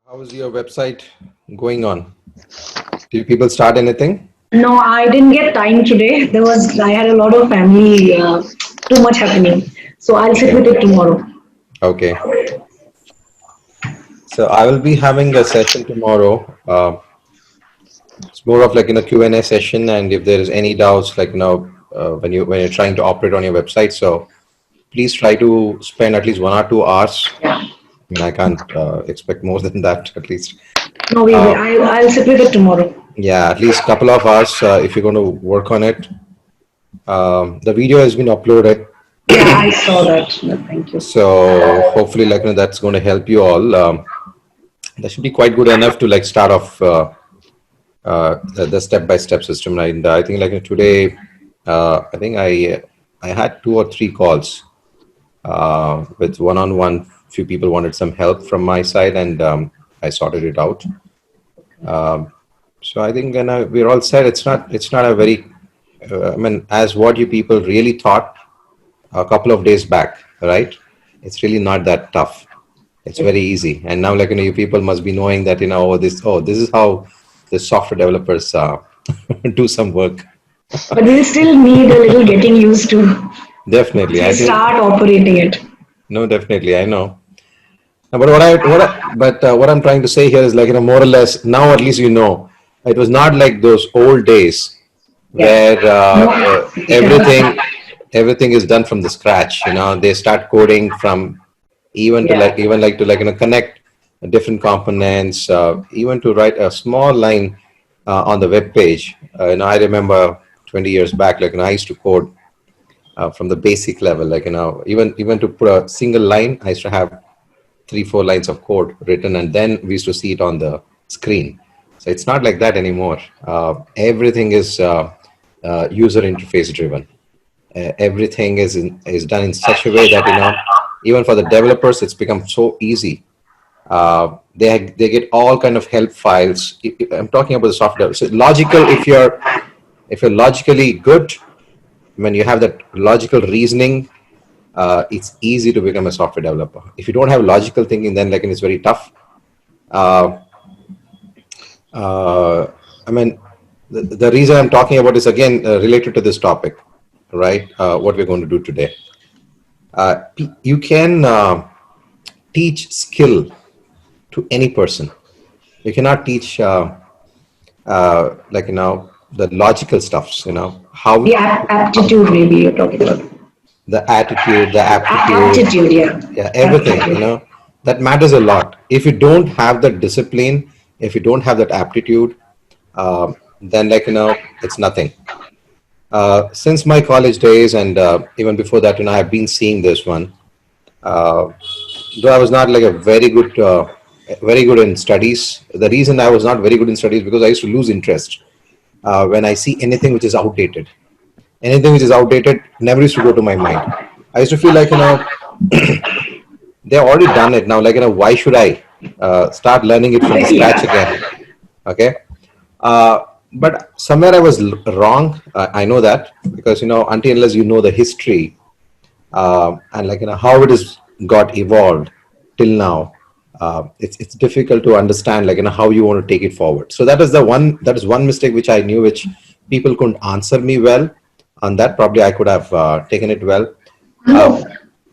How is your website going on? Did people start anything? No, I didn't get time today. I had a lot of family, too much happening. So I'll sit Okay. with it tomorrow. Okay. So I will be having a session tomorrow. It's more of like in a Q&A session, and if there is any doubts, like when you're trying to operate on your website, so please try to spend at least 1 or 2 hours. I mean, I can't expect more than that, at least. No, we will. Uh, I'll sit with it tomorrow. yeah, at least couple of hours if you're going to work on it. The video has been uploaded. Yeah, I saw that. No, thank you. So hopefully, that's going to help you all. That should be quite good enough to like start off the step-by-step system. And I think like today, I think I had 2 or 3 calls with one-on-one. Few people wanted some help from my side, and I sorted it out. So I think we're all set. It's not a very I mean, as what you people really thought a couple of days back, right? It's really not that tough. It's very easy. And now, like, you people must be knowing that, this is how the software developers do some work. But we'll still need a little getting used to Definitely. I think, start operating it. no, definitely. I know. But what I'm trying to say here is like, more or less now, at least, it was not like those old days Yeah. where No. everything is done from the scratch. They start coding from Yeah. even like to connect different components, even to write a small line on the web page. I remember 20 years back, I used to code from the basic level, even to put a single line, I used to have 3-4 lines of code written, and then we used to see it on the screen. So it's not like that anymore. Everything is user interface driven. Everything is done in such a way that even for the developers it's become so easy. They get all kind of help files. I'm talking about the software. So logical, if you're logically good, when you have that logical reasoning, it's easy to become a software developer. If you don't have logical thinking, then it's very tough. Uh, I mean, the reason I'm talking about is again related to this topic, right? What we're going to do today. You can teach skill to any person. You cannot teach the logical stuffs. How The aptitude, maybe you're talking about. the attitude, the aptitude, Aptitude, yeah. yeah, everything. Aptitude. That matters a lot. If you don't have that discipline, if you don't have that aptitude, then it's nothing. Since my college days and even before that, I've been seeing this one. Uh, though I was not like a very good in studies. The reason I was not very good in studies because I used to lose interest when I see anything which is outdated. Anything which is outdated never used to go to my mind. I used to feel like they've already done it now. Why should I start learning it from the scratch again? Okay. But somewhere I was wrong. I know that because until unless you know the history and how it has got evolved till now, it's difficult to understand how you want to take it forward. So that is one mistake which I knew, which people couldn't answer me well. On that, probably I could have taken it well. Uh,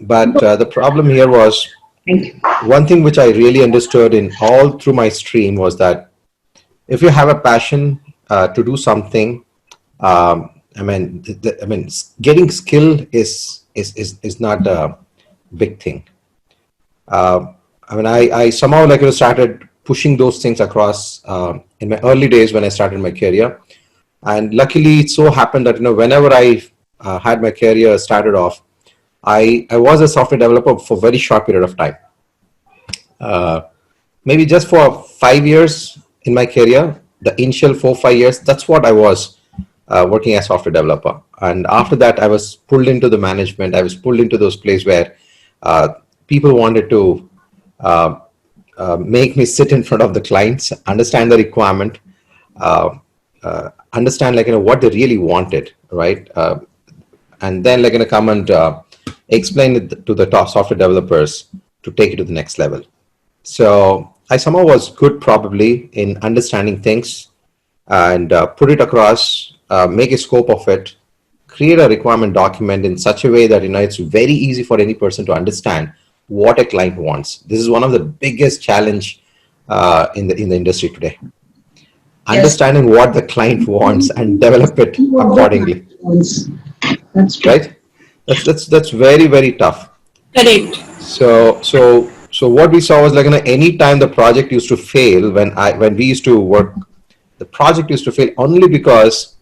but the problem here was Thank you. one thing which I really understood in all through my stream was that if you have a passion to do something, getting skill is not a big thing. I somehow started pushing those things across in my early days when I started my career, and luckily it so happened that whenever I had my career started off, I was a software developer for a very short period of time. Uh, Maybe just for 5 years in my career, the initial 4 5 years, that's what I was working as software developer. And after that, I was pulled into the management. I was pulled into those places where uh, people wanted to uh, make me sit in front of the clients, understand the requirement, understand what they really wanted, right? And then come and explain it to the top software developers to take it to the next level. So I somehow was good probably in understanding things and put it across, make a scope of it, create a requirement document in such a way that it's very easy for any person to understand what a client wants. This is one of the biggest challenge in the industry today. Yes. Understanding what the client wants and develop it What the accordingly. client wants. That's true. Right? That's very very tough. Correct. So what we saw was like any time the project used to fail when we used to work, the project used to fail only because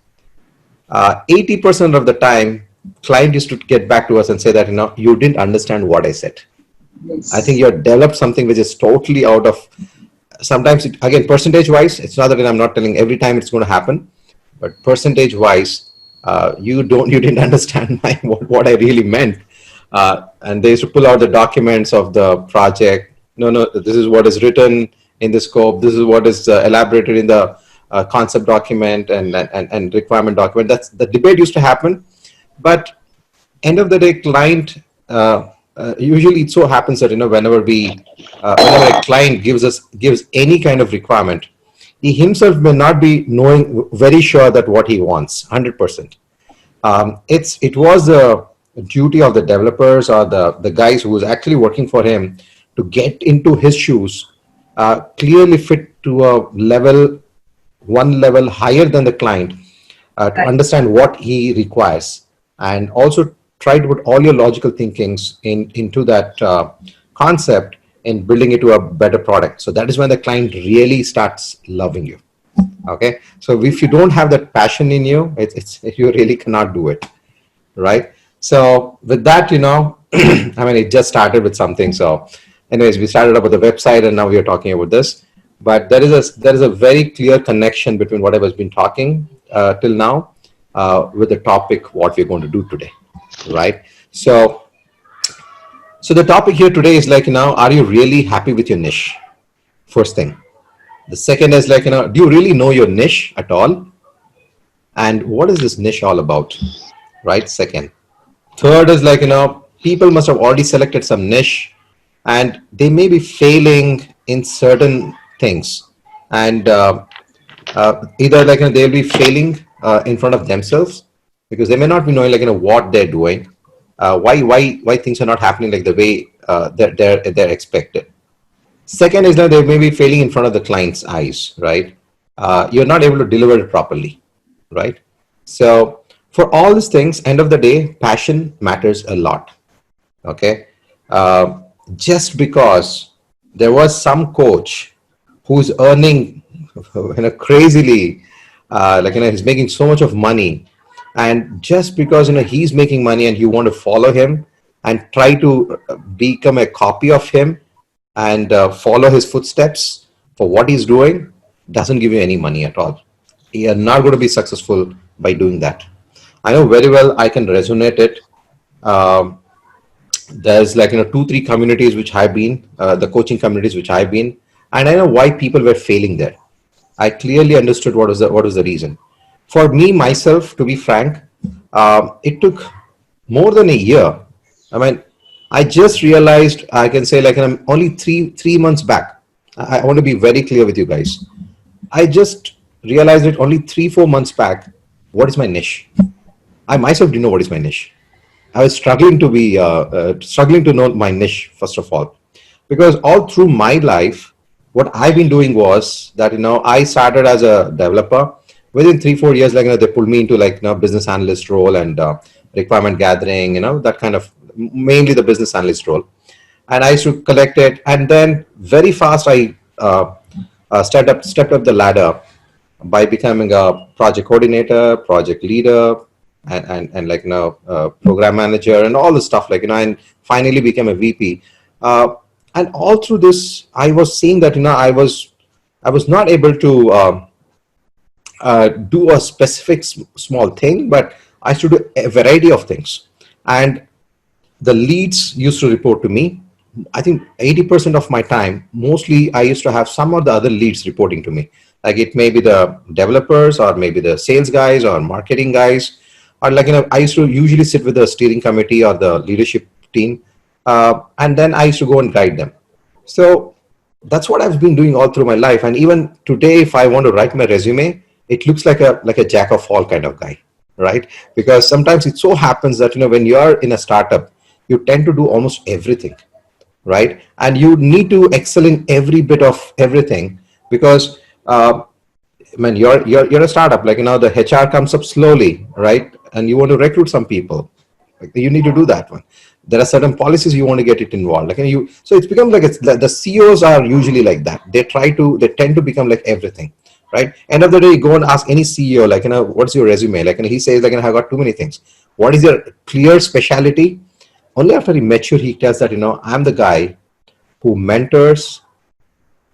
80% of the time client used to get back to us and say that you didn't understand what I said. I think Yes. you have developed something which is totally out of. Sometimes again, percentage wise, it's not that I'm not telling every time it's going to happen, but percentage wise, you didn't understand what I really meant. And they used to pull out the documents of the project. No, this is what is written in the scope. This is what is elaborated in the concept document and requirement document. That's the debate used to happen. But end of the day, client, usually it so happens that whenever a client gives any kind of requirement, he himself may not be knowing very sure that what he wants 100%. It was the duty of the developers or the guys who was actually working for him to get into his shoes, clearly fit to a level, one level higher than the client, to Right. understand what he requires, and also try to put all your logical thinkings into that concept in building it to a better product. So that is when the client really starts loving you. Okay, so if you don't have that passion in you, it's you really cannot do it, right? So with that, I mean, it just started with something. So anyways, we started up with the website and now we are talking about this. But there is a very clear connection between what I was been talking till now with the topic what we're going to do today, right? So the topic here today is like, are you really happy with your niche? First thing. The second is like, do you really know your niche at all? And what is this niche all about? Right? Second. Third is like, people must have already selected some niche and they may be failing in certain things. And either like, they'll be failing in front of themselves because they may not be knowing like, what they're doing, why things are not happening like the way they're expected. Second is that they may be failing in front of the client's eyes, right? You're not able to deliver it properly, right? So for all these things, end of the day, passion matters a lot. Okay, just because there was some coach who's earning, crazily, he's making so much of money, and just because he's making money and you want to follow him and try to become a copy of him and follow his footsteps for what he's doing, doesn't give you any money at all. You're not going to be successful by doing that. I know very well, I can resonate it. Um, there's like 2 3 communities which I've been, the coaching communities which I've been, and I know why people were failing there. I clearly understood what was the reason. For me myself, to be frank, it took more than a year. I mean, I just realized, I can say like I'm only three months back. I want to be very clear with you guys. I just realized it only 3 4 months back. What is my niche? I myself didn't know what is my niche. I was struggling to know my niche first of all, because all through my life, what I've been doing was that I started as a developer. Within 3 4 years, like they pulled me into like business analyst role and requirement gathering, that kind of, mainly the business analyst role. And I used to collect it, and then very fast I stepped up the ladder by becoming a project coordinator, project leader, and like program manager and all the stuff, like and finally became a VP. And all through this, I was seeing that I was not able to do a specific small thing, but I used to do a variety of things. And the leads used to report to me. I think 80% of my time, mostly I used to have some of the other leads reporting to me. Like it may be the developers or maybe the sales guys or marketing guys, or like, I used to usually sit with the steering committee or the leadership team. And then I used to go and guide them. So That's what I've been doing all through my life. And even today, if I want to write my resume, it looks like a jack of all kind of guy, right? Because sometimes it so happens that when you are in a startup, you tend to do almost everything, right? And you need to excel in every bit of everything because I mean, you're a startup. Like the HR comes up slowly, right? And you want to recruit some people. Like you need to do that one. There are certain policies you want to get it involved. Like so it's become like the CEOs are usually like that. They tend to become like everything, right? End of the day, you go and ask any CEO, like what's your resume? Like he says, like I got too many things. What is your clear specialty? Only after he mature, he tells that I'm the guy who mentors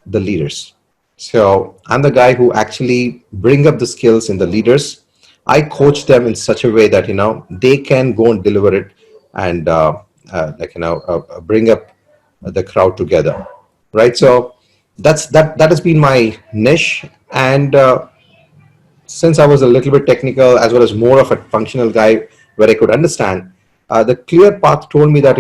the leaders. So I'm the guy who actually bring up the skills in the leaders. I coach them in such a way that they can go and deliver it and bring up the crowd together, right? So that has been my niche, and since I was a little bit technical as well as more of a functional guy where I could understand, the clear path told me that,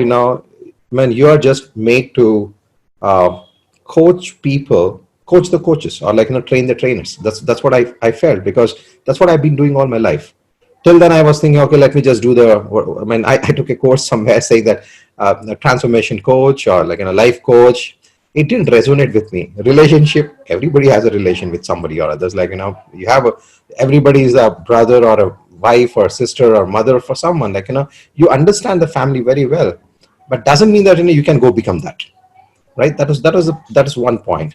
man, you are just made to uh, coach people, coach the coaches, or like, train the trainers. That's what I felt, because that's what I've been doing all my life. Till then, I was thinking, okay, let me just do I mean, I took a course somewhere saying that a transformation coach or like a life coach. It didn't resonate with me. Relationship, everybody has a relation with somebody or others. Like you have everybody is a brother or a wife or sister or mother for someone. Like you understand the family very well, but doesn't mean that you can go become that, right? That is one point.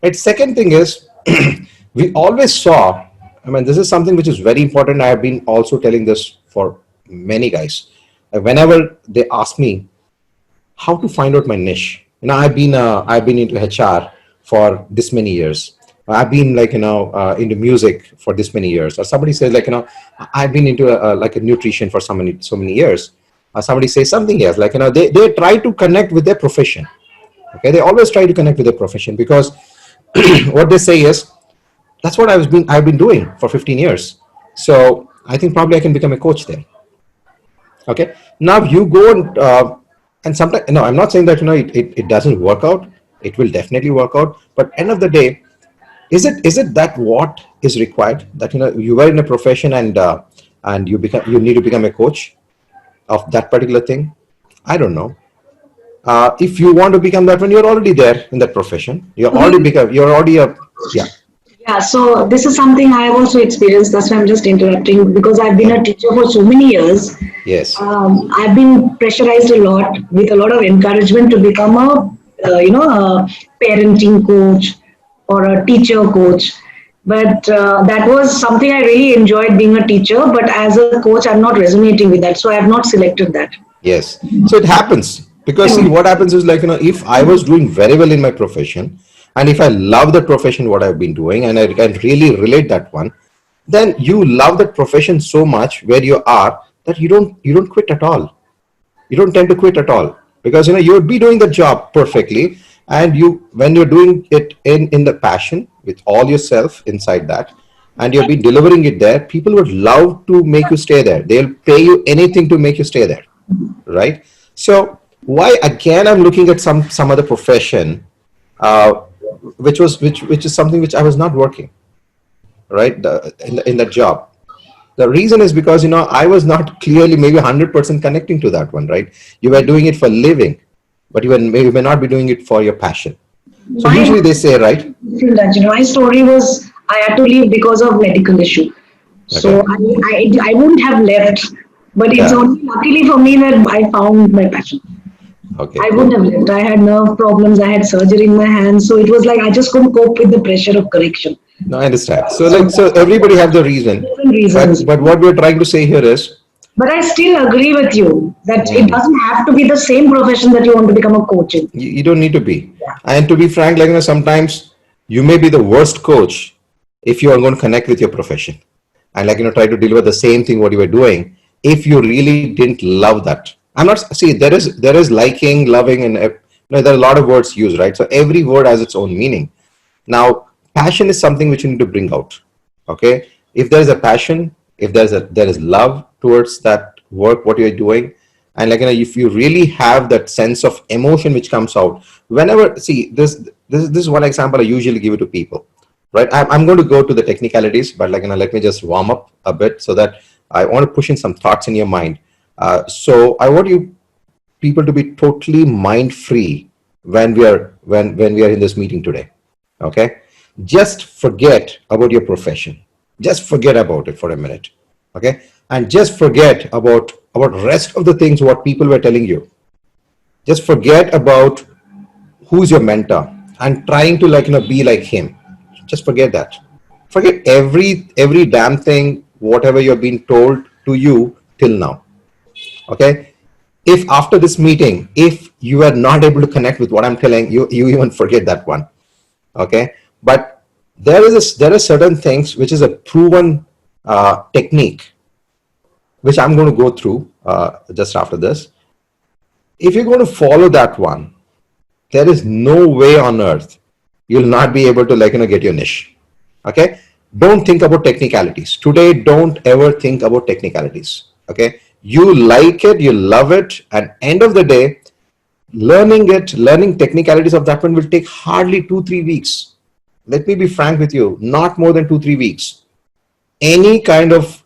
Right. Second thing is, we always saw. I mean, this is something which is very important. I have been also telling this for many guys. Whenever they ask me how to find out my niche, I've been into HR for this many years. I've been like into music for this many years. Or somebody says like I've been into like a nutrition for so many years. Somebody says something else, like they try to connect with their profession. Okay, they always try to connect with their profession because what they say is that's what I've been doing for 15 years. So I think probably I can become a coach then. Okay, now you go and sometimes, no, I'm not saying that it doesn't work out. It will definitely work out, but end of the day, is it that what is required, that you were in a profession and you need to become a coach of that particular thing? I don't know. If you want to become that one, you're already there in that profession. You're already a, yeah. Yeah, so this is something I have also experienced. That's why I'm just interrupting, because I've been a teacher for so many years. Yes. I've been pressurized a lot with a lot of encouragement to become a parenting coach or a teacher coach. But that was something I really enjoyed, being a teacher. But as a coach, I'm not resonating with that, so I have not selected that. Yes. So it happens because see what happens is, like, if I was doing very well in my profession and if I love the profession, what I've been doing, and I can really relate that one, then you love that profession so much where you are that you don't quit at all. You don't tend to quit at all because you'll be doing the job perfectly, and when you're doing it in the passion with all yourself inside that, and you'll be delivering it there, people would love to make you stay there. They'll pay you anything to make you stay there, right? So why again I'm looking at some other profession, uh, which is something which I was not working, right, in that job. The reason is because I was not clearly maybe 100% connecting to that one, right? You were doing it for living, but you may not be doing it for your passion. So My usually they say, right? my story was I had to leave because of medical issue. So Okay. I wouldn't have left, but it's Yeah. only luckily for me that I found my passion. Okay, I wouldn't cool. have left. I had nerve problems. I had surgery in my hands, so it was like I just couldn't cope with the pressure of correction. No, I understand. So So like, so that's why everybody have the reason, different reasons. but what we're trying to say here is, But I still agree with you that it mm, doesn't have to be the same profession that you want to become a coach in. you don't need to be. Yeah. And to be frank, like, sometimes you may be the worst coach if you are going to connect with your profession and, like, try to deliver the same thing what you were doing. If you really didn't love that, I'm not, see, there is liking, loving, and there are a lot of words used, right? So every word has its own meaning. Now, passion is something which you need to bring out. Okay, if there is a passion, if there is love towards that work, what you're doing, And like, if you really have that sense of emotion which comes out whenever, see, this is one example I usually give it to people, right? I'm going to go to the technicalities, but like, let me just warm up a bit so that I want to push in some thoughts in your mind. So I want you people to be totally mind free when we are in this meeting today. Okay, just forget about your profession, just forget about it for a minute. Okay, and just forget about rest of the things what people were telling you. Just forget about who's your mentor and trying to like, be like him. Just forget that. Forget every damn thing whatever you're being told to you till now. Okay, if after this meeting, if you are not able to connect with what I'm telling you, you even forget that one. Okay, but there are certain things which is a proven technique which I'm going to go through just after this. If you're going to follow that one, there is no way on earth you'll not be able to like, get your niche. Okay, don't think about technicalities today. Don't ever think about technicalities. Okay, you like it, you love it, and end of the day, learning technicalities of that one will take hardly 2-3 weeks. Let me be frank with you, not more than 2-3 weeks. Any kind of,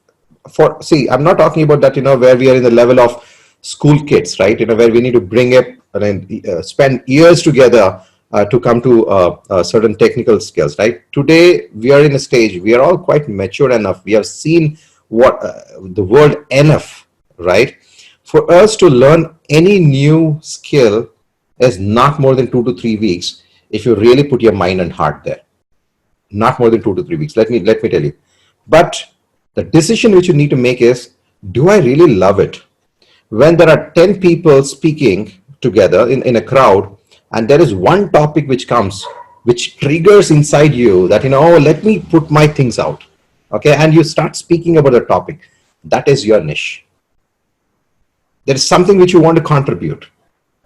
for, see, I'm not talking about that, where we are in the level of school kids, right? Where we need to bring up and spend years together to come to certain technical skills, right? Today we are in a stage, we are all quite mature enough, we have seen what the world enough, right? For us to learn any new skill is not more than 2 to 3 weeks if you really put your mind and heart there. Not more than 2 to 3 weeks. Let me tell you. But the decision which you need to make is, do I really love it? When there are 10 people speaking together in a crowd, and there is one topic which comes, which triggers inside you that, oh, let me put my things out. Okay, and you start speaking about the topic, that is your niche. There is something which you want to contribute.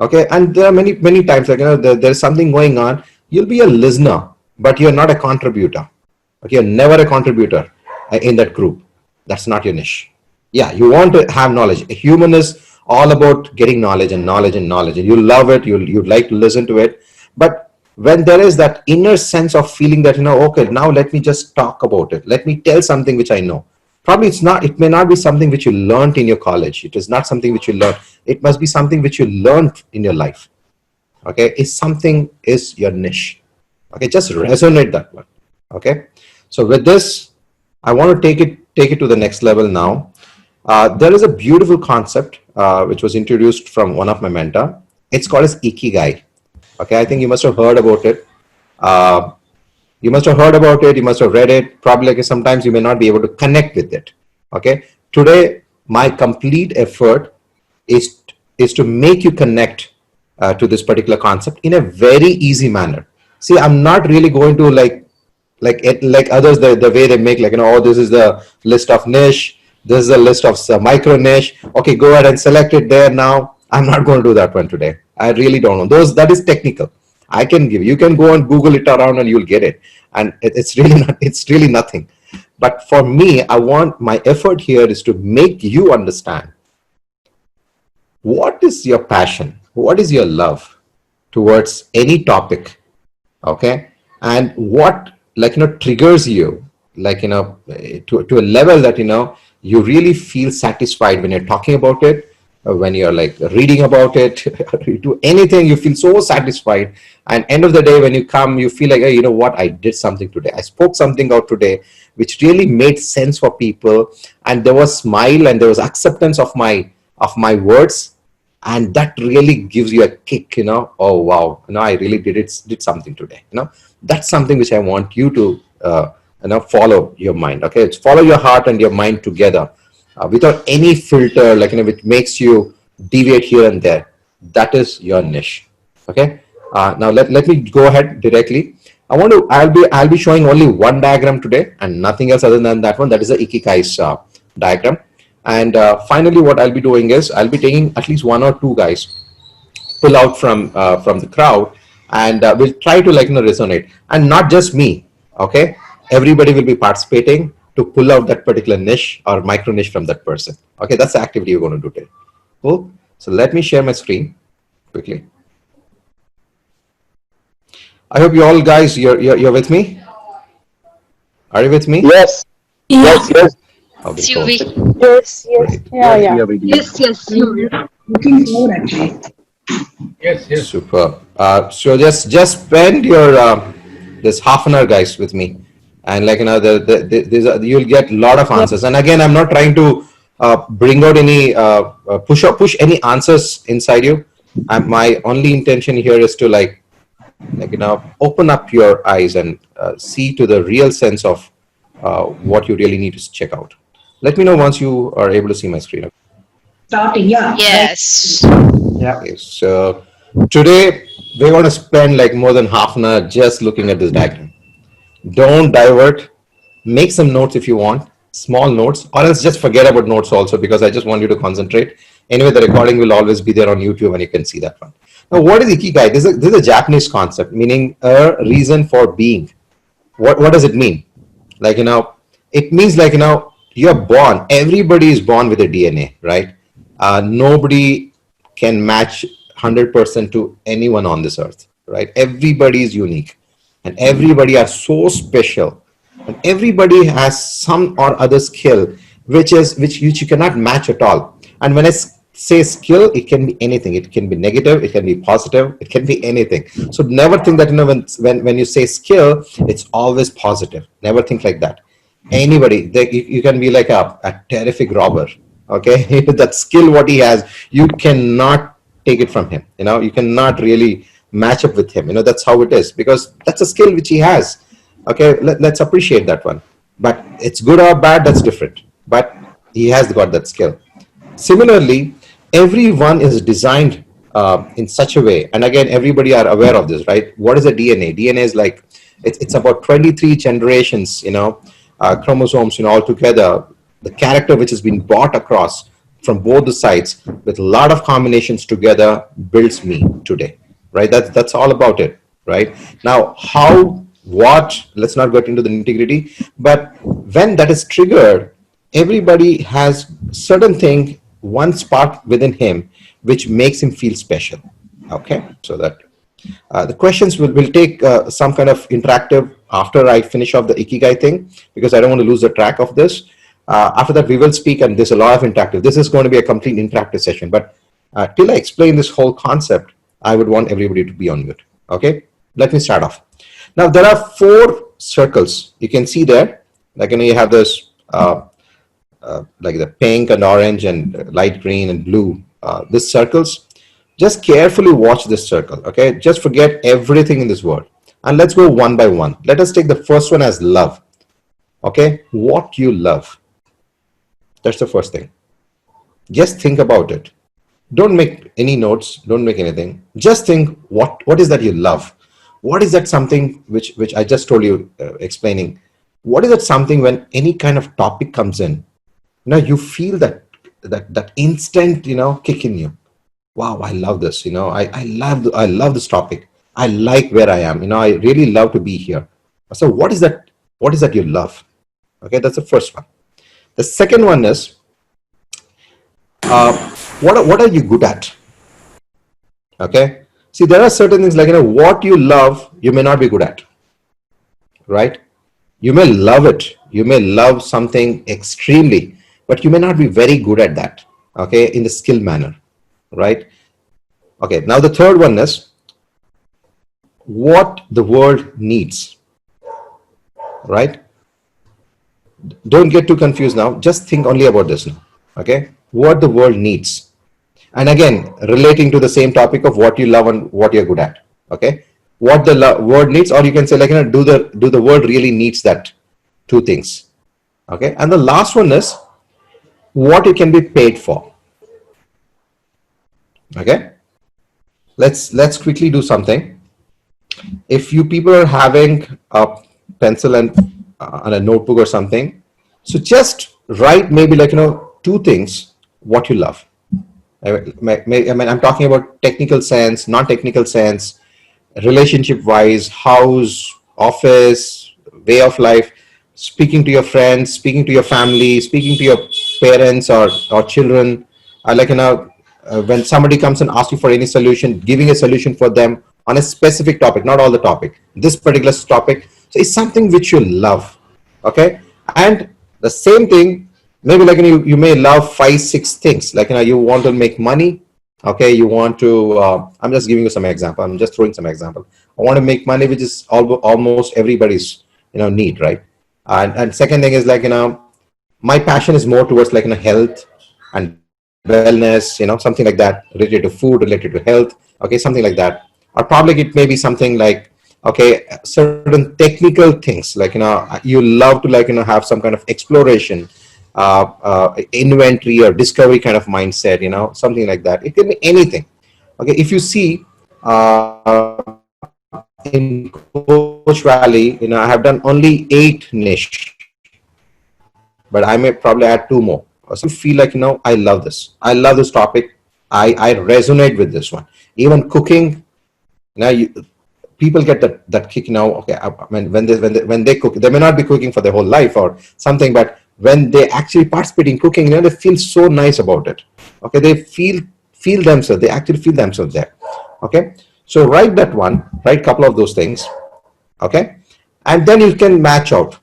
Okay, and there are many times, like, there's something going on, you'll be a listener, but you're not a contributor. Okay, you're never a contributor in that group. That's not your niche. Yeah, you want to have knowledge. A human is all about getting knowledge and knowledge and knowledge, and you love it, you'd like to listen to it. But when there is that inner sense of feeling that, okay, now let me just talk about it, let me tell something which I know. Probably it may not be something which you learned in your college. It is not something which you learned. It must be something which you learned in your life. Okay, is your niche. Okay, just resonate that one. Okay, so with this, I want to take it to the next level now. There is a beautiful concept which was introduced from one of my mentor. It's called as IKIGAI. Okay, I think you must have heard about it. You must have heard about it. You must have read it. Probably like sometimes you may not be able to connect with it. Okay, today my complete effort is to make you connect to this particular concept in a very easy manner. See, I'm not really going to like others, the way they make, like, oh, this is the list of niche, this is a list of micro niche. Okay, go ahead and select it there now. I'm not going to do that one today. I really don't know. That is technical. I can give you can go and Google it around and you'll get it. And it's really nothing. But for me, I want my effort here is to make you understand what is your passion, what is your love towards any topic. Okay, and what, like, triggers you, like, to a level that, you really feel satisfied when you're talking about it, when you're like reading about it, you do anything, you feel so satisfied. And end of the day, when you come, you feel like, hey, you know what, I did something today, I spoke something out today which really made sense for people, and there was smile and there was acceptance of my words, and that really gives you a kick. Oh wow, I really did something today. That's something which I want you to follow your mind. Okay, it's follow your heart and your mind together, without any filter, like, which makes you deviate here and there. That is your niche. Okay, now let me go ahead directly. I'll be showing only one diagram today and nothing else other than that one. That is the Ikigai's diagram. And finally, what I'll be doing is I'll be taking at least one or two guys, pull out from the crowd, and we'll try to, like, resonate. And not just me. Okay, everybody will be participating to pull out that particular niche or micro niche from that person. Okay, that's the activity you're going to do today. Cool. So let me share my screen quickly. I hope you all guys, you're with me. Are you with me? Yes, Yeah. yes, yes, Okay, Yes, cool. UV. Yes, yes. Great. Yeah, yes, yeah. we are with you. Yes, yes, UV. Looking forward actually. Yes, yes. Super. So just spend your this half an hour, guys, with me, and like you'll get a lot of Yeah. answers. And again, I'm not trying to bring out any push any answers inside you. My only intention here is to open up your eyes and see to the real sense of what you really need to check out. Let me know once you are able to see my screen. Starting, yeah, right. Yes. Yeah. Okay, so today we're going to spend like more than half an hour just looking at this diagram. Don't divert. Make some notes if you want, small notes, or else just forget about notes also, because I just want you to concentrate. Anyway, the recording will always be there on YouTube and you can see that one. Now, what is Ikigai? This is a Japanese concept meaning a reason for being. What does it mean? It means you're born, everybody is born with a DNA, right? Nobody can match 100% to anyone on this earth, right? Everybody is unique and everybody are so special, and everybody has some or other skill which you cannot match at all. And when I say skill, it can be anything. It can be negative, it can be positive, it can be anything. So never think that when you say skill, it's always positive. Never think like that. Anybody, you can be like a terrific robber, okay? That skill what he has, you cannot take it from him. You cannot really match up with him. That's how it is, because that's a skill which he has. Okay, let's appreciate that one. But it's good or bad, that's different. But he has got that skill. Similarly, everyone is designed in such a way, and again, everybody are aware of this, right? What is a DNA? DNA is like it's about 23 generations, chromosomes, all together. The character which has been brought across from both the sides with a lot of combinations together builds me today, right? That's all about it, right? Now, how, what? Let's not get into the nitty-gritty, but when that is triggered, everybody has certain thing, one spark within him which makes him feel special. Okay, so that the questions will take some kind of interactive after I finish off the Ikigai thing, because I don't want to lose the track of this. After that, we will speak, and there's a lot of interactive. This is going to be a complete interactive session, but till I explain this whole concept, I would want everybody to be on mute. Okay, let me start off. Now, there are 4 circles. You can see there, you have this like the pink and orange and light green and blue, these circles. Just carefully watch this circle, okay? Just forget everything in this world. And let's go one by one. Let us take the first one as love, okay? What you love. That's the first thing. Just think about it. Don't make any notes. Don't make anything. Just think, what is that you love? What is that something which I just told you, explaining? What is that something when any kind of topic comes in, you feel that instant, kick in you. Wow, I love this. I love this topic. I like where I am. I really love to be here. So what is that? What is that you love? Okay, that's the first one. The second one is what are you good at? Okay. See, there are certain things like what you love, you may not be good at, right? You may love it. You may love something extremely, but you may not be very good at that. Okay, in the skill manner, right? Okay, now the third one is what the world needs, right? Don't get too confused now. Just think only about this now. Okay, what the world needs, and again, relating to the same topic of what you love and what you're good at. Okay, what the world needs, or you can say do the world really needs that 2 things. Okay, and the last one is what you can be paid for. Okay, let's quickly do something. If you people are having a pencil and a notebook or something, so just write maybe 2 things what you love. I'm talking about technical sense, non-technical sense, relationship wise, house, office, way of life, speaking to your friends, speaking to your family, speaking to your parents or children, when somebody comes and asks you for any solution, giving a solution for them on a specific topic, not all the topic, this particular topic. So it's something which you love. Okay. And the same thing, maybe like you may love 5, 6 things, like you want to make money. Okay, you want to I'm just giving you some example, I'm just throwing some example. I want to make money, which is almost everybody's need, right? And second thing is like my passion is more towards like health and wellness, something like that, related to food, related to health. Okay, something like that. Or probably it may be something like, okay, certain technical things, like you love to like have some kind of exploration, inventory or discovery kind of mindset, something like that. It can be anything. Okay, if you see in Coach Valley, I have done only 8 niche, but I may probably add 2 more. So you feel like, I love this. I love this topic. I resonate with this one. Even cooking, people get that kick now. Okay, when they cook, they may not be cooking for their whole life or something, but when they actually participate in cooking, they feel so nice about it. Okay, they feel themselves. They actually feel themselves there. Okay, so write that one. Write a couple of those things. Okay, and then you can match out.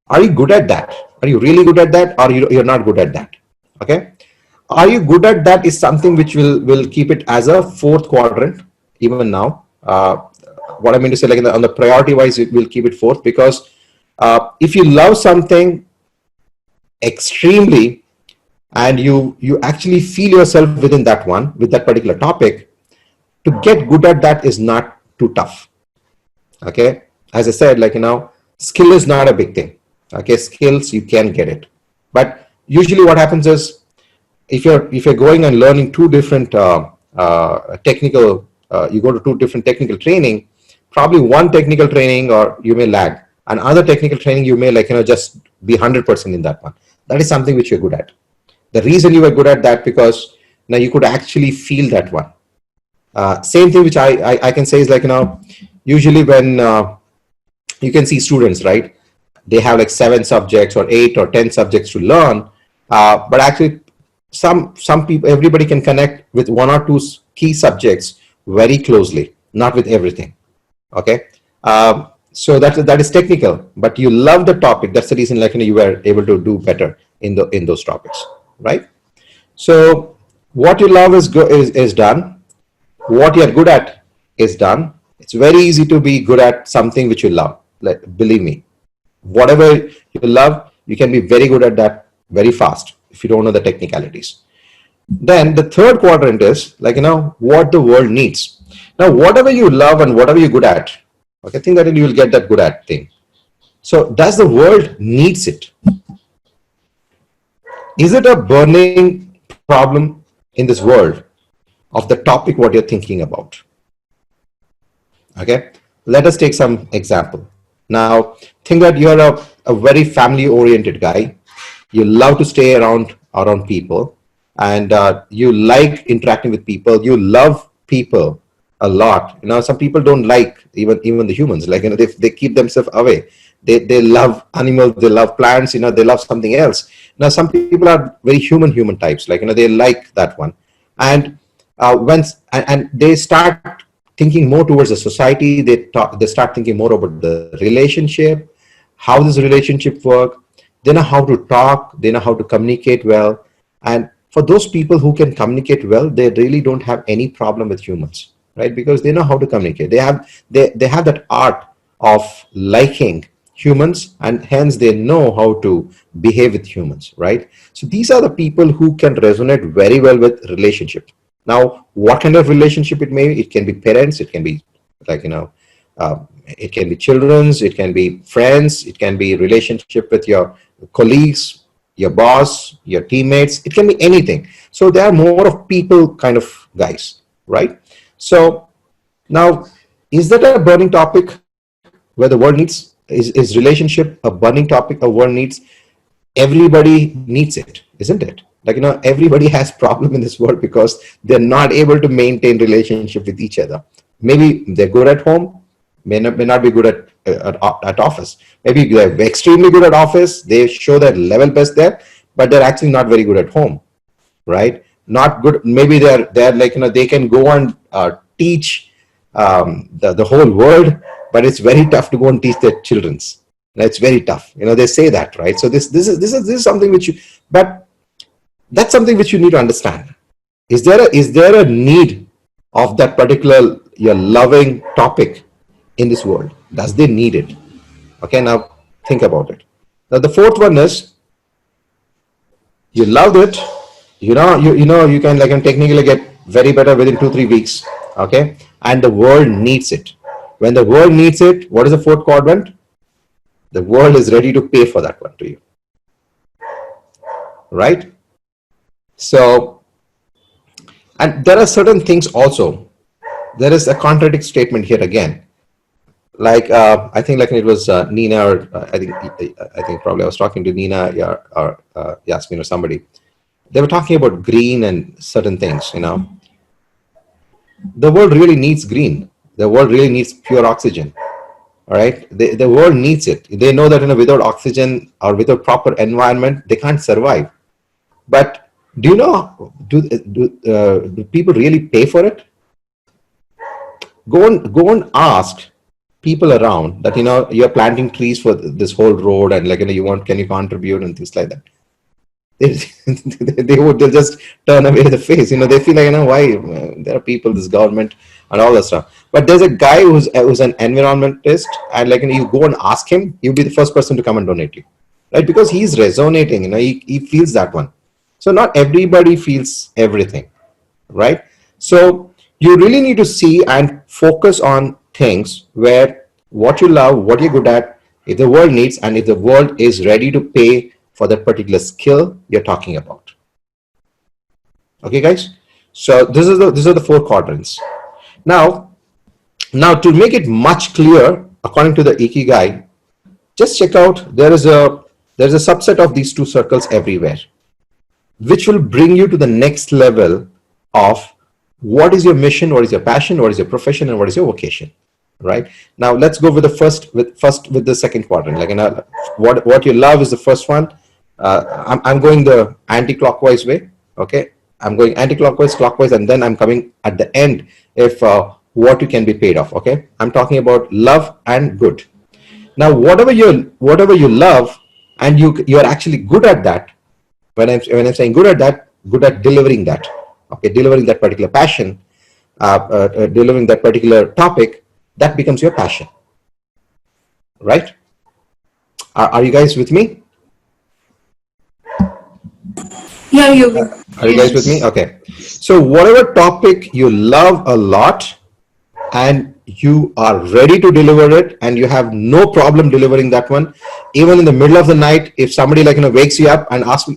Are you good at that? Are you really good at that, or you're not good at that? Okay, are you good at that is something which will keep it as a 4th quadrant even now. What I mean to say, like on the priority wise, it will keep it 4th, because if you love something extremely and you actually feel yourself within that one, with that particular topic, to get good at that is not too tough. Okay, as I said, like skill is not a big thing. Okay, skills, you can get it, but usually what happens is, if you're going and learning 2 different technical, you go to 2 different technical training, probably one technical training or you may lag, and other technical training you may like just be 100% in that one. That is something which you're good at. The reason you were good at that, because now you could actually feel that one. Same thing which I can say is like usually when you can see students, right, they have like 7 subjects or 8 or 10 subjects to learn, but actually some people, everybody can connect with 1 or 2 key subjects very closely, not with everything. Okay, so that is technical, but you love the topic. That's the reason like you were able to do better in those topics, right? So what you love is done. What you're good at is done. It's very easy to be good at something which you love. Like, believe me, whatever you love, you can be very good at that very fast if you don't know the technicalities. Then the 3rd quadrant is like what the world needs. Now whatever you love and whatever you're good at, okay, think that you will get that good at thing. So does the world needs it? Is it a burning problem in this world of the topic what you're thinking about? Okay, let us take some example. Now think that you're a very family oriented guy. You love to stay around people, and you like interacting with people. You love people a lot. Some people don't like even the humans, like they keep themselves away. They love animals, they love plants, they love something else. Now some people are very human types, like they like that one. And and they start thinking more towards the society. They start thinking more about the relationship, how this relationship work. They know how to talk, they know how to communicate well. And for those people who can communicate well, they really don't have any problem with humans, right? Because they know how to communicate. They have that art of liking humans, and hence they know how to behave with humans, right? So these are the people who can resonate very well with relationship. Now, what kind of relationship it may be? It can be parents, it can be like, it can be children's, it can be friends, it can be relationship with your colleagues, your boss, your teammates. It can be anything. So they are more of people kind of guys, right? So now, is that a burning topic where the world needs? Is relationship a burning topic a world needs? Everybody needs it, isn't it? Like, everybody has problem in this world because they're not able to maintain relationship with each other. Maybe they're good at home, may not be good at office. Maybe they're extremely good at office. They show their level best there, but they're actually not very good at home, right? not good. Maybe they're like, they can go and teach the whole world, but it's very tough to go and teach their children's. It's very tough. They say that, right? So this is something which but that's something which you need to understand. Is there a need of that particular your loving topic in this world? Does they need it? Okay, now think about it. Now the fourth one is, you loved it, you can technically get very better within 2-3 weeks. Okay, and the world needs it. When the world needs it, what is the fourth quadrant? The world is ready to pay for that one to you, right? So, and there are certain things also. There is a contradict statement here again. Like I think it was Nina, or I think probably I was talking to Nina, or Yasmin or somebody. They were talking about green and certain things. The world really needs green. The world really needs pure oxygen. All right, the world needs it. They know that without oxygen or without proper environment, they can't survive. But do you know, do people really pay for it? Go and ask people around that you're planting trees for this whole road, and can you contribute and things like that. They'll just turn away the face. They feel like, why there are people, this government and all that stuff. But there's a guy who's an environmentalist, and you go and ask him, he'll be the first person to come and donate you, right? Because he's resonating. He feels that one. So not everybody feels everything, right? So you really need to see and focus on things where what you love, what you're good at, if the world needs, and if the world is ready to pay for that particular skill you're talking about. Okay, guys. So these are the 4 quadrants. Now to make it much clearer, according to the IKIGAI, just check out, there's a subset of these 2 circles everywhere, which will bring you to the next level of what is your mission, what is your passion, what is your profession, and what is your vocation. Right now, let's go with the second quadrant. What you love is the first one. I'm going the anti-clockwise way. Okay, I'm going anti-clockwise, clockwise, and then I'm coming at the end if what you can be paid off. Okay, I'm talking about love and good. Now, whatever you love and you're actually good at that. When I'm saying good at that, good at delivering that. Okay, delivering that particular passion, delivering that particular topic, that becomes your passion. Right? Are you guys with me? Yeah, you. Are you guys with me? Okay. So whatever topic you love a lot and you are ready to deliver it, and you have no problem delivering that one, even in the middle of the night, if somebody wakes you up and asks you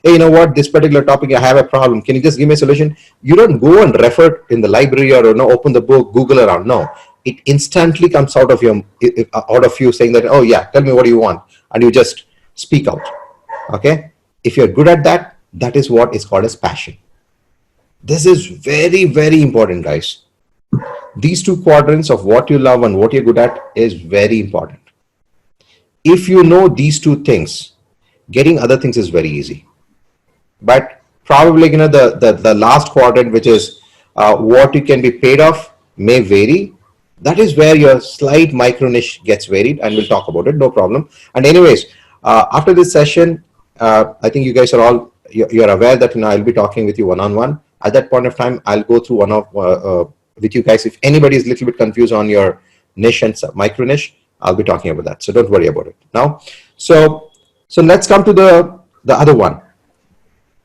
hey, what, this particular topic, I have a problem, can you just give me a solution? You don't go and refer in the library or open the book, Google around. No, it instantly comes out of you saying that, oh yeah, tell me what you want, and you just speak out. Okay, if you're good at that, that is what is called as passion. This is very, very important, guys. These 2 quadrants of what you love and what you're good at is very important. If you know these 2 things, getting other things is very easy. But probably the last quadrant, which is what you can be paid off, may vary. That is where your slight micro niche gets varied, and we'll talk about it, no problem. And anyways, after this session, I think you guys are all, you're aware that I'll be talking with you one-on-one. At that point of time, I'll go through with you guys. If anybody is a little bit confused on your niche and micro niche, I'll be talking about that. So don't worry about it now. So let's come to the other one.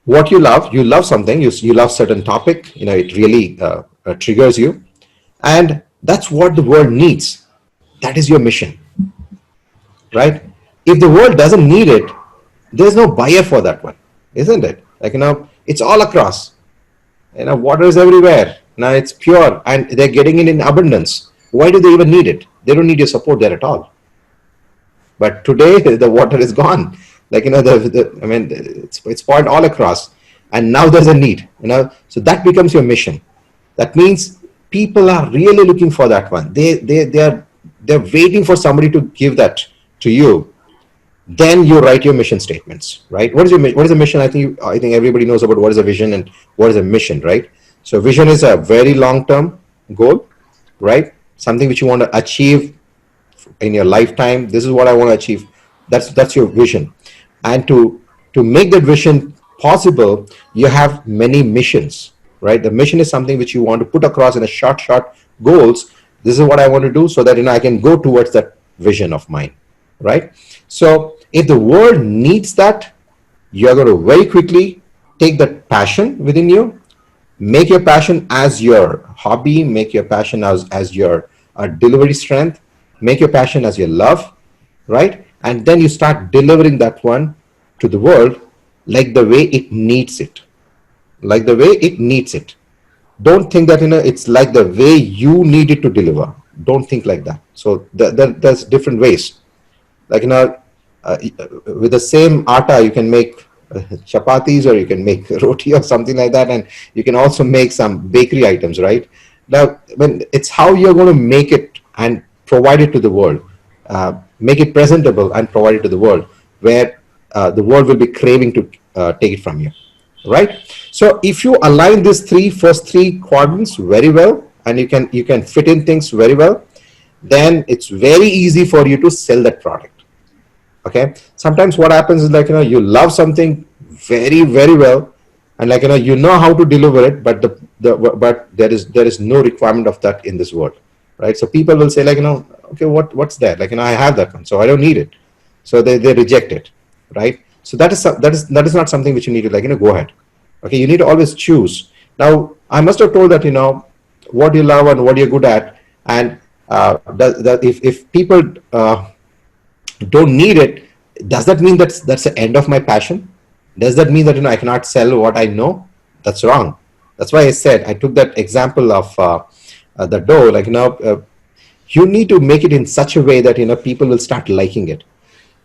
What you love something, you love certain topic, it really triggers you, and that's what the world needs. That is your mission, right? If the world doesn't need it, there's no buyer for that one, isn't it? It's all across, water is everywhere. Now it's pure and they're getting it in abundance. Why do they even need it? They don't need your support there at all. But today the water is gone. It's poured all across, and now there's a need. So that becomes your mission. That means people are really looking for that one. They're waiting for somebody to give that to you. Then you write your mission statements, right? What is a mission? I think everybody knows about what is a vision and what is a mission, right? So vision is a very long-term goal, right? Something which you want to achieve in your lifetime. This is what I want to achieve. That's your vision. And to make that vision possible, you have many missions, right? The mission is something which you want to put across in a short goals. This is what I want to do so that I can go towards that vision of mine, right? So if the world needs that, you're going to very quickly take that passion within you, make your passion as your hobby, make your passion as your delivery strength, make your passion as your love, right? And then you start delivering that one to the world like the way it needs it, like the way it needs it. Don't think that it's like the way you need it to deliver. Don't think like that. So there's different ways. Like with the same atta you can make chapatis, or you can make roti or something like that, and you can also make some bakery items, right? Now when it's how you're going to make it and provide it to the world, make it presentable and provide it to the world, where the world will be craving to take it from you, right? So if you align these first three quadrants very well, and you can fit in things very well, then it's very easy for you to sell that product. Okay, sometimes what happens is like you love something very well, and like how to deliver it, but but there is no requirement of that in this world, right? So people will say like okay, what's that, like I have that one, so I don't need it, so they reject it, right? So that is not something which you need to go ahead. Okay, you need to always choose. Now I must have told that what you love and what you're good at, and that if people don't need it, does that mean that's the end of my passion? Does that mean that I cannot sell what I know? That's wrong. That's why I said, I took that example of the dough. Like you need to make it in such a way that people will start liking it.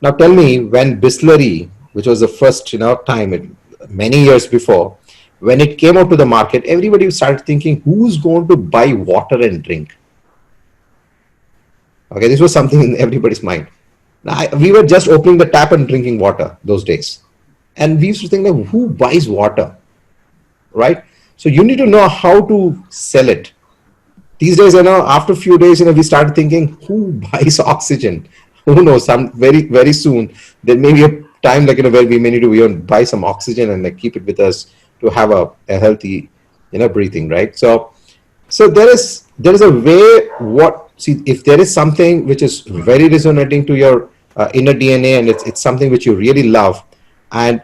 Now tell me, when Bisleri, which was the first time many years before, when it came out to the market, everybody started thinking, who's going to buy water and drink? Okay, this was something in everybody's mind. We were just opening the tap and drinking water those days, and we used to think like, who buys water, right? So you need to know how to sell it. These days, after a few days, we started thinking, who buys oxygen? Who knows? Some very soon there may be a time like where we may need to even buy some oxygen and like keep it with us to have a healthy breathing, right? So there is a way. See, if there is something which is very resonating to your inner DNA, and it's something which you really love, and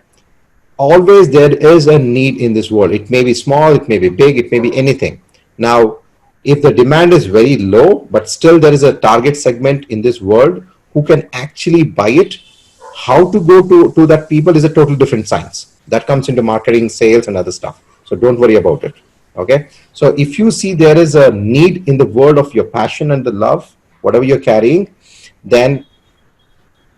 always there is a need in this world. It may be small, it may be big, it may be anything. Now, if the demand is very low, but still there is a target segment in this world who can actually buy it, how to go to that people is a total different science. That comes into marketing, sales, and other stuff. So don't worry about it. Okay. So if you see there is a need in the world of your passion and the love, whatever you're carrying, then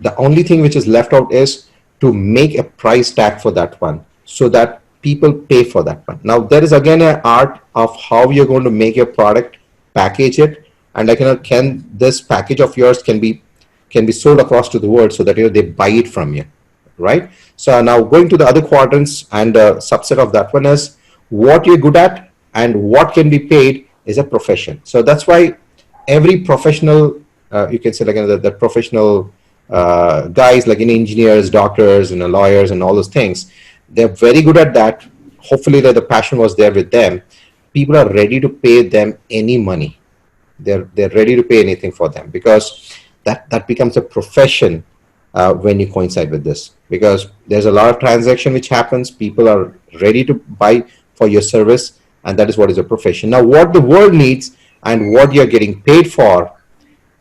the only thing which is left out is to make a price tag for that one so that people pay for that one. Now there is again an art of how you're going to make your product, package it, and like can this package of yours can be sold across to the world so that they buy it from you, right? So now going to the other quadrants, and a subset of that one is what you're good at and what can be paid is a profession. So that's why every professional, you can say like the professional guys like engineers, doctors, and lawyers, and all those things, they're very good at that. Hopefully that the passion was there with them. People are ready to pay them any money. They're ready to pay anything for them, because that becomes a profession when you coincide with this, because there's a lot of transaction which happens. People are ready to buy for your service, and that is what is a profession. Now what the world needs and what you're getting paid for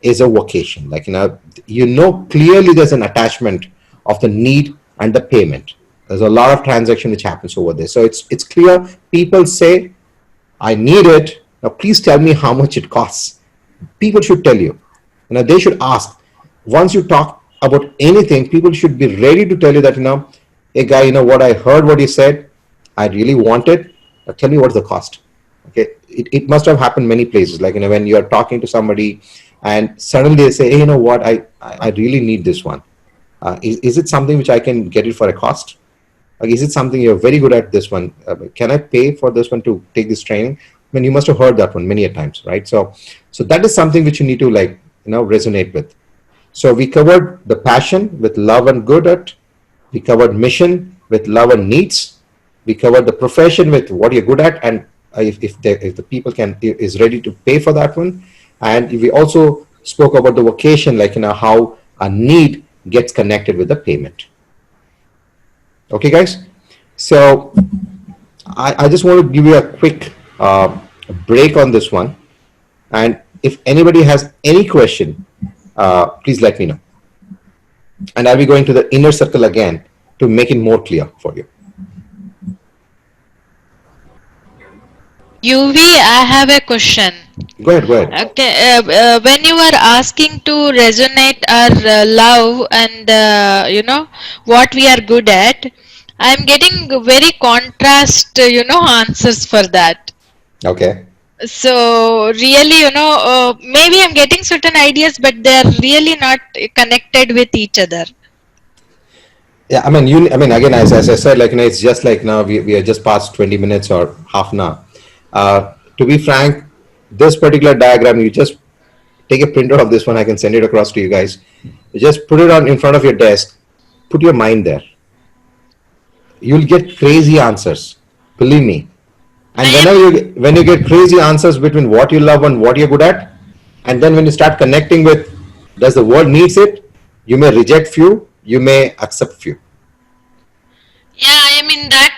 is a vocation. Like clearly there's an attachment of the need and the payment. There's a lot of transaction which happens over there. So it's clear. People say, I need it. Now please tell me how much it costs. People should tell you. They should ask. Once you talk about anything, people should be ready to tell you that, hey guy, what I heard what you said, I really want it. Now tell me what's the cost. Okay. It must have happened many places. Like, when you're talking to somebody and suddenly they say, hey, what, I really need this one. Is it something which I can get it for a cost? Like, is it something you're very good at this one? Can I pay for this one to take this training? I mean, you must have heard that one many a times, right? So that is something which you need to, like, resonate with. So we covered the passion with love and good at. We covered mission with love and needs. We covered the profession with what you're good at, and if the people is ready to pay for that one. And we also spoke about the vocation, like, how a need gets connected with the payment. Okay, guys. So I just want to give you a quick break on this one. And if anybody has any question, please let me know. And I'll be going to the inner circle again to make it more clear for you. UV, I have a question. Go ahead, go ahead. Okay, when you are asking to resonate our love and what we are good at, I am getting very contrast answers for that. Okay. So really, maybe I'm getting certain ideas, but they are really not connected with each other. Yeah, I mean, again, as I said, like, it's just like now we are just past 20 minutes or half an hour. To be frank, this particular diagram, you just take a printer of this one. I can send it across to you guys. You just put it on in front of your desk. Put your mind there. You'll get crazy answers. Believe me. And when you get crazy answers between what you love and what you're good at, and then when you start connecting with, does the world needs it? You may reject few. You may accept few. Yeah, I am in that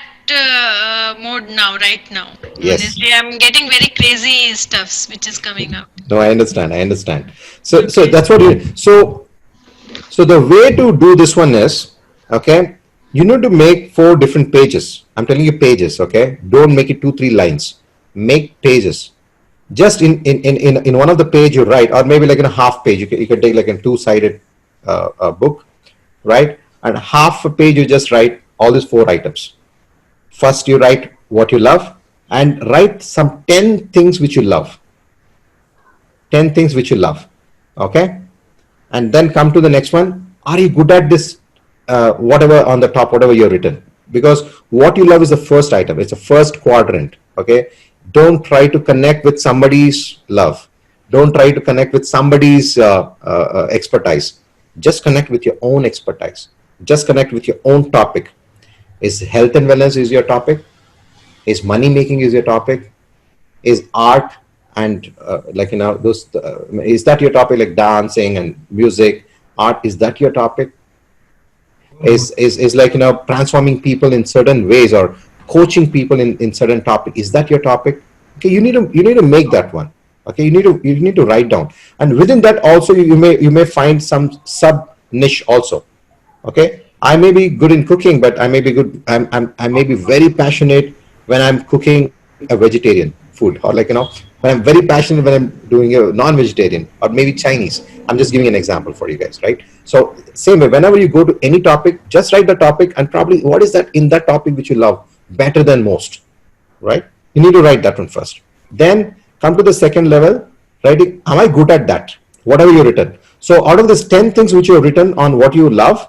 mode now, right now. Yes. Honestly, I'm getting very crazy stuffs which is coming up. No, I understand. I understand. So that's what you. So the way to do this one is, okay, you need to make 4 different pages. I'm telling you pages. Okay, don't make it 2-3 lines. Make pages. Just in one of the page you write, or maybe like in a half page. You can take like a 2-sided book, right? And half a page you just write all these 4 items. First you write what you love, and write some 10 things which you love. 10 things which you love. Okay. And then come to the next one. Are you good at this? Whatever on the top, whatever you've written. Because what you love is the first item. It's the first quadrant. Okay. Don't try to connect with somebody's love. Don't try to connect with somebody's expertise. Just connect with your own expertise. Just connect with your own topic. Is health and wellness is your topic? Is money making is your topic? Is art and those is that your topic, like dancing and music, art, is that your topic? Is like transforming people in certain ways or coaching people in certain topic, is that your topic? Okay, you need to make that one. Okay, you need to write down, and within that also you may find some sub niche also. Okay, I may be good in cooking, but I may be very passionate when I'm cooking a vegetarian food, or when I'm very passionate when I'm doing a non-vegetarian or maybe Chinese. I'm just giving an example for you guys, right? So same way, whenever you go to any topic, just write the topic and probably what is that in that topic which you love better than most, right? You need to write that one first. Then come to the second level, writing, am I good at that? Whatever you've written. So out of these 10 things which you have written on what you love,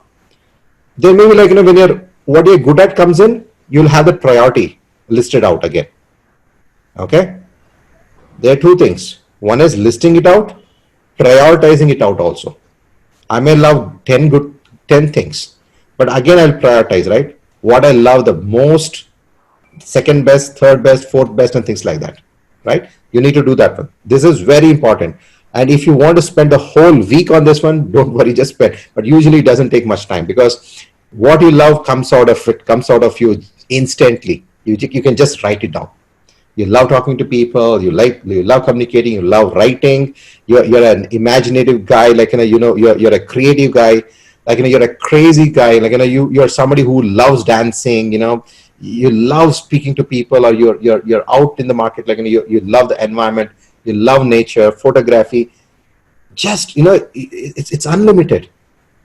there may be when what you're good at comes in, you'll have the priority listed out again. Okay. There are 2 things. One is listing it out, prioritizing it out also. I may love 10 things, but again I'll prioritize, right? What I love the most, second best, third best, fourth best, and things like that, right? You need to do that one. This is very important. And if you want to spend the whole week on this one, don't worry, just spend. But usually it doesn't take much time, because what you love comes out of you instantly. You can just write it down. You love talking to people. You love communicating. You love writing. You're an imaginative guy. You're a creative guy. You're a crazy guy. You're somebody who loves dancing. You love speaking to people, or you're out in the market. You love the environment. You love nature, photography. Just it's unlimited,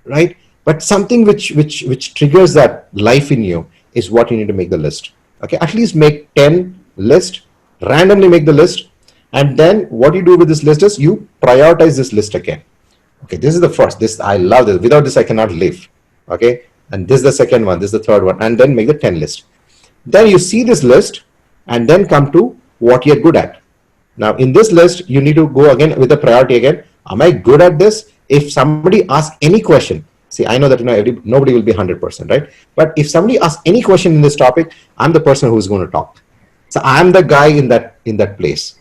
right? But something which triggers that life in you is what you need to make the list. Okay, at least make 10 list, randomly make the list, and then what you do with this list is you prioritize this list again. Okay, this is the first. This I love this. Without this, I cannot live. Okay. And this is the second one, this is the third one, and then make the 10 list. Then you see this list and then come to what you're good at. Now in this list, you need to go again with the priority again. Am I good at this? If somebody asks any question, see, I know that nobody will be 100%, right? But if somebody asks any question in this topic, I'm the person who's going to talk. So I'm the guy in that place.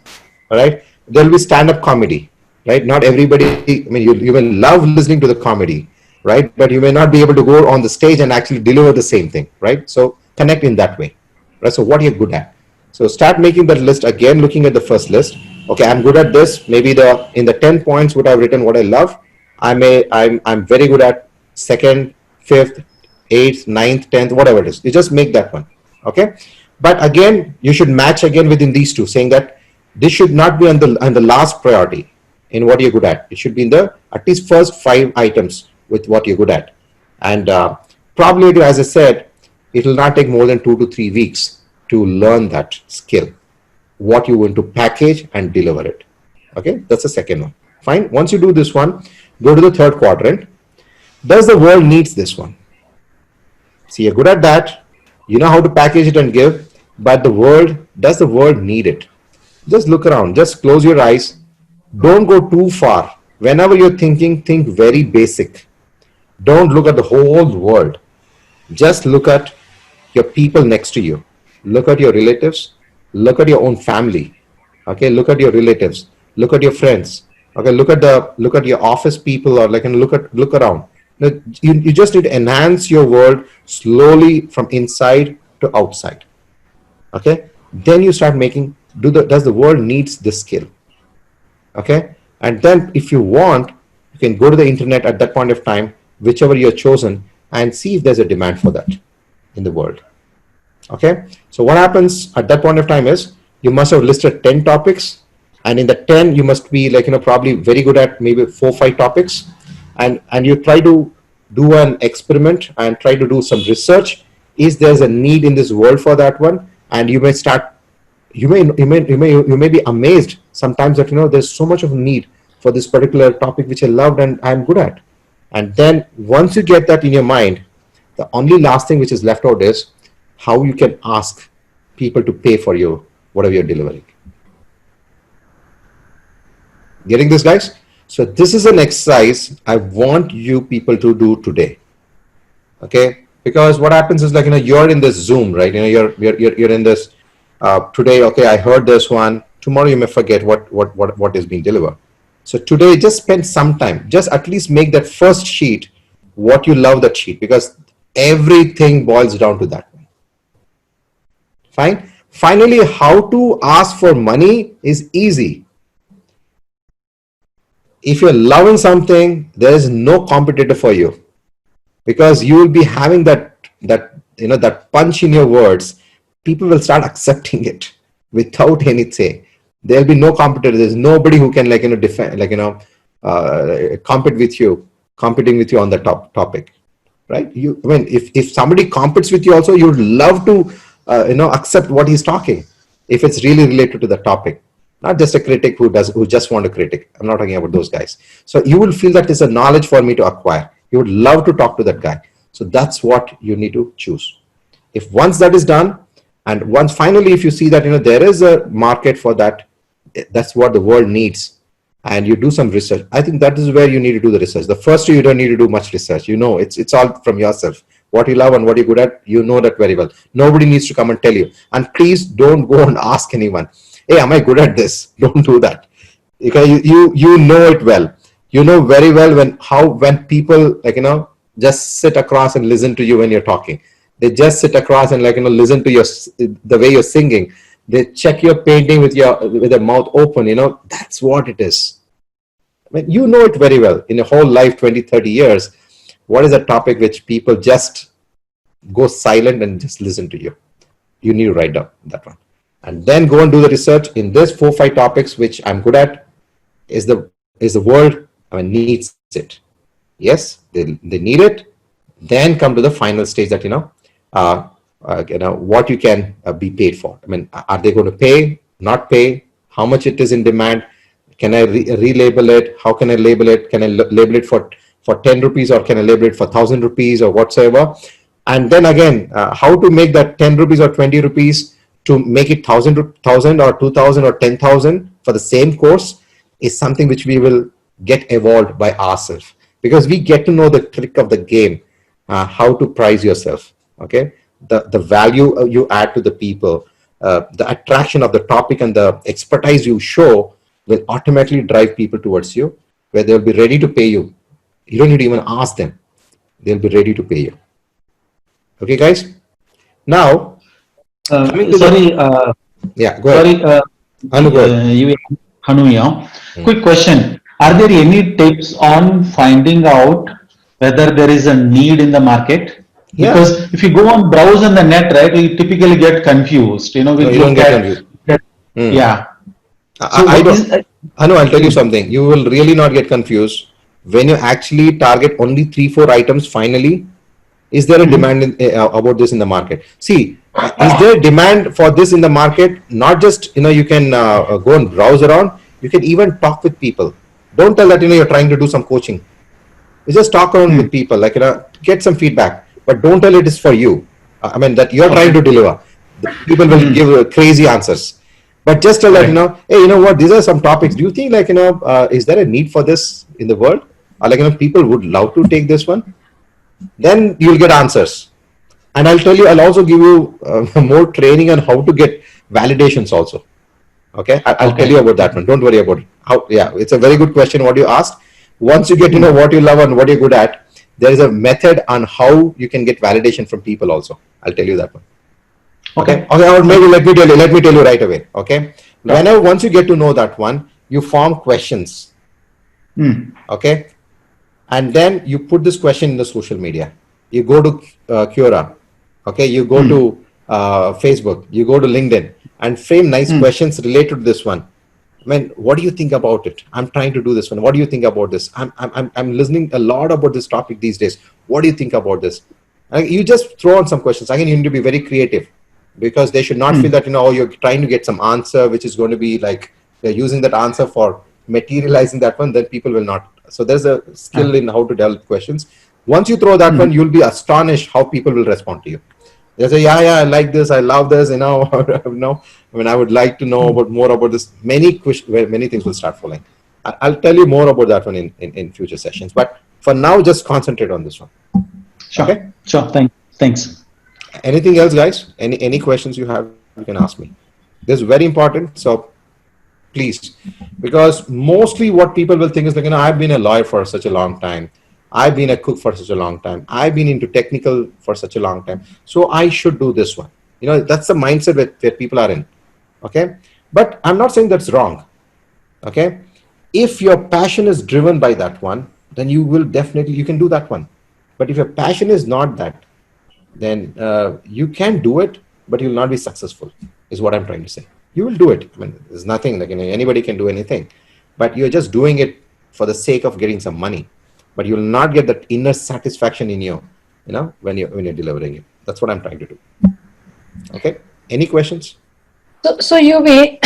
All right. There will be stand-up comedy, right? Not everybody, I mean, you will love listening to the comedy, right? But you may not be able to go on the stage and actually deliver the same thing, right? So connect in that way, right? So what you're good at. So start making that list again, looking at the first list. Okay, I'm good at this. Maybe in the 10 points what I've written, what I love, I'm very good at second, fifth, eighth, ninth, 10th, whatever it is. You just make that one. Okay. But again, you should match again within these two, saying that this should not be on the last priority in what you're good at. It should be in the at least first 5 items with what you're good at. And probably, as I said, it will not take more than 2 to 3 weeks to learn that skill, what you want to package and deliver it. Okay, that's the second one. Fine. Once you do this one, go to the third quadrant. Does the world needs this one? See, you're good at that. You know how to package it and give, but does the world need it? Just look around, just close your eyes. Don't go too far. Whenever you're thinking, think very basic. Don't look at the whole world. Just look at your people next to you. Look at your relatives. Look at your own family. Okay, look at your relatives. Look at your friends. Okay, look at your office people, or look around. You just need to enhance your world slowly from inside to outside. Okay, then you start making, does the world needs this skill? Okay, and then if you want, you can go to the internet at that point of time, whichever you're chosen, and see if there's a demand for that in the world. Okay, so what happens at that point of time is you must have listed 10 topics, and in the 10 you must be probably very good at maybe 4-5 topics, and you try to do an experiment and try to do some research. Is there's a need in this world for that one? And you may start, you may be amazed sometimes that there's so much of a need for this particular topic which I loved and I'm good at. And then once you get that in your mind, the only last thing which is left out is how you can ask people to pay for you whatever you're delivering. Getting this, guys? So this is an exercise I want you people to do today. Okay, because what happens is you're in this Zoom, right? You're in this today. Okay, I heard this one. Tomorrow you may forget what is being delivered. So today, just spend some time. Just at least make that first sheet what you love that sheet, because everything boils down to that one. Fine. Finally, how to ask for money is easy. If you're loving something, there is no competitor for you, because you will be having that punch in your words. People will start accepting it without anything. There'll be no competitor. There's nobody who can defend, competing with you on the topic, right? I mean, if somebody competes with you also, you would love to accept what he's talking, if it's really related to the topic. Not just a critic who just want to critic. I'm not talking about those guys. So you will feel that it's a knowledge for me to acquire. You would love to talk to that guy. So that's what you need to choose. If once that is done, and once finally if you see that there is a market for that, that's what the world needs, and you do some research. I think that is where you need to do the research. The first two, you don't need to do much research. It's all from yourself. What you love and what you're good at, you know that very well. Nobody needs to come and tell you. And please don't go and ask anyone, hey, am I good at this? Don't do that. Okay, you know it well. You know very well when people just sit across and listen to you when you're talking. They just sit across and listen to the way you're singing. They check your painting with their mouth open. That's what it is. I mean, you know it very well. In your whole life, 20, 30 years, what is a topic which people just go silent and just listen to you? You need to write down that one. And then go and do the research in this 4-5 topics which I'm good at. Is the world needs it? Yes, they need it. Then come to the final stage that what you can be paid for. I mean, are they going to pay? Not pay? How much it is in demand? Can I relabel it? How can I label it? Can I label it for for 10 rupees or can I label it for 1,000 rupees or whatsoever. And then again, how to make that 10 rupees or 20 rupees to make it 1,000 or 2,000 or 10,000 for the same course is something which we will get evolved by ourselves, because we get to know the trick of the game, how to price yourself. Okay, the value you add to the people, the attraction of the topic and the expertise you show will automatically drive people towards you, where they'll be ready to pay you. You don't need to even ask them; they'll be ready to pay you. Okay, guys. Now, coming to Sorry, yeah, go sorry, ahead. Anu, go ahead. Hanu, yeah. Quick question. Are there any tips on finding out whether there is a need in the market? Yeah. Because if you go on browse on the net, right, you typically get confused. You know, we No, you don't look get at, confused. yeah. So I what don't. is, Anu, I'll tell you something. You will really not get confused when you actually target only 3-4 items. Finally, is there a demand about this in the market? See, is there demand for this in the market? Not just, you can go and browse around. You can even talk with people. Don't tell that you're trying to do some coaching. You just talk around with people, like, get some feedback, but don't tell it is for you. I mean, that you're trying to deliver. The people will give crazy answers, but just tell that, hey, you know what, these are some topics. Do you think, like, is there a need for this in the world? Or, like, people would love to take this one? Then you'll get answers. And I'll tell you, I'll also give you more training on how to get validations also. Okay, I'll tell you about that one. Don't worry about it. Yeah, it's a very good question what you asked. Once you get to know what you love and what you're good at, there is a method on how you can get validation from people also. I'll tell you that one. Okay. Or maybe let me tell you right away. Okay. Whenever, once you get to know that one, you form questions. Okay. And then you put this question in the social media. You go to Quora. Okay. You go to Facebook. You go to LinkedIn and frame nice questions related to this one. I mean, what do you think about it? I'm trying to do this one. What do you think about this? I'm listening a lot about this topic these days. What do you think about this? And you just throw on some questions. Again, you need to be very creative, because they should not feel that, oh, you're trying to get some answer, which is going to be like they're using that answer for materializing that one. Then people will not. So there's a skill in how to develop questions. Once you throw that one, you'll be astonished how people will respond to you. They say, yeah, I like this, I love this, I mean, I would like to know about more about this. Many things will start falling. I'll tell you more about that one in future sessions. But for now, just concentrate on this one. Sure. Okay? Sure. Thanks. Anything else, guys? Any questions you have, you can ask me. This is very important. So please, because mostly what people will think is like, I've been a lawyer for such a long time. I've been a cook for such a long time. I've been into technical for such a long time. So I should do this one. That's the mindset where people are in. Okay. But I'm not saying that's wrong. Okay. If your passion is driven by that one, then you can do that one. But if your passion is not that, then you can do it, but you'll not be successful, is what I'm trying to say. You will do it. I mean, there's nothing like, anybody can do anything, but you're just doing it for the sake of getting some money. But you will not get that inner satisfaction in you, when you're delivering it. That's what I'm trying to do. Okay. Any questions? So you may,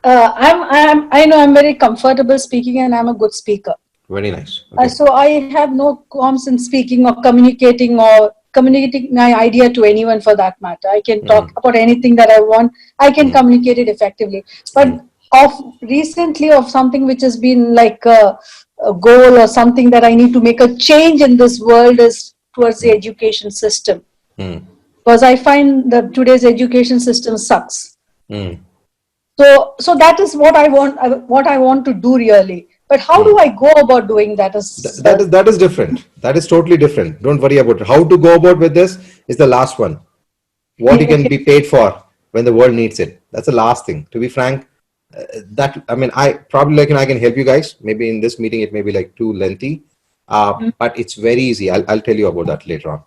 I know I'm very comfortable speaking and I'm a good speaker. Very nice. Okay. So I have no qualms in speaking or communicating my idea to anyone for that matter. I can talk about anything that I want. I can communicate it effectively. But recently of something which has been like a goal or something that I need to make a change in this world is towards the education system. Because I find that today's education system sucks. So that is what I want to do really. But how do I go about doing that? That is different. That is totally different. Don't worry about it. How to go about with this is the last one. What you can be paid for when the world needs it. That's the last thing. To be frank, I probably I can help you guys. Maybe in this meeting it may be like too lengthy, but it's very easy. I'll tell you about that later on.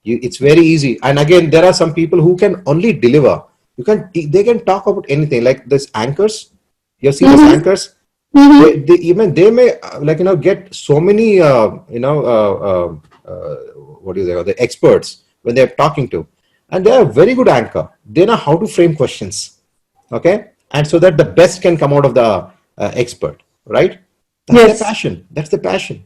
It's very easy. And again, there are some people who can only deliver. They can talk about anything, like this anchors. You see these anchors. They may get so many what do you say, the experts when they're talking to, and they're a very good anchor. They know how to frame questions, okay, and so that the best can come out of the expert, right? That's the passion.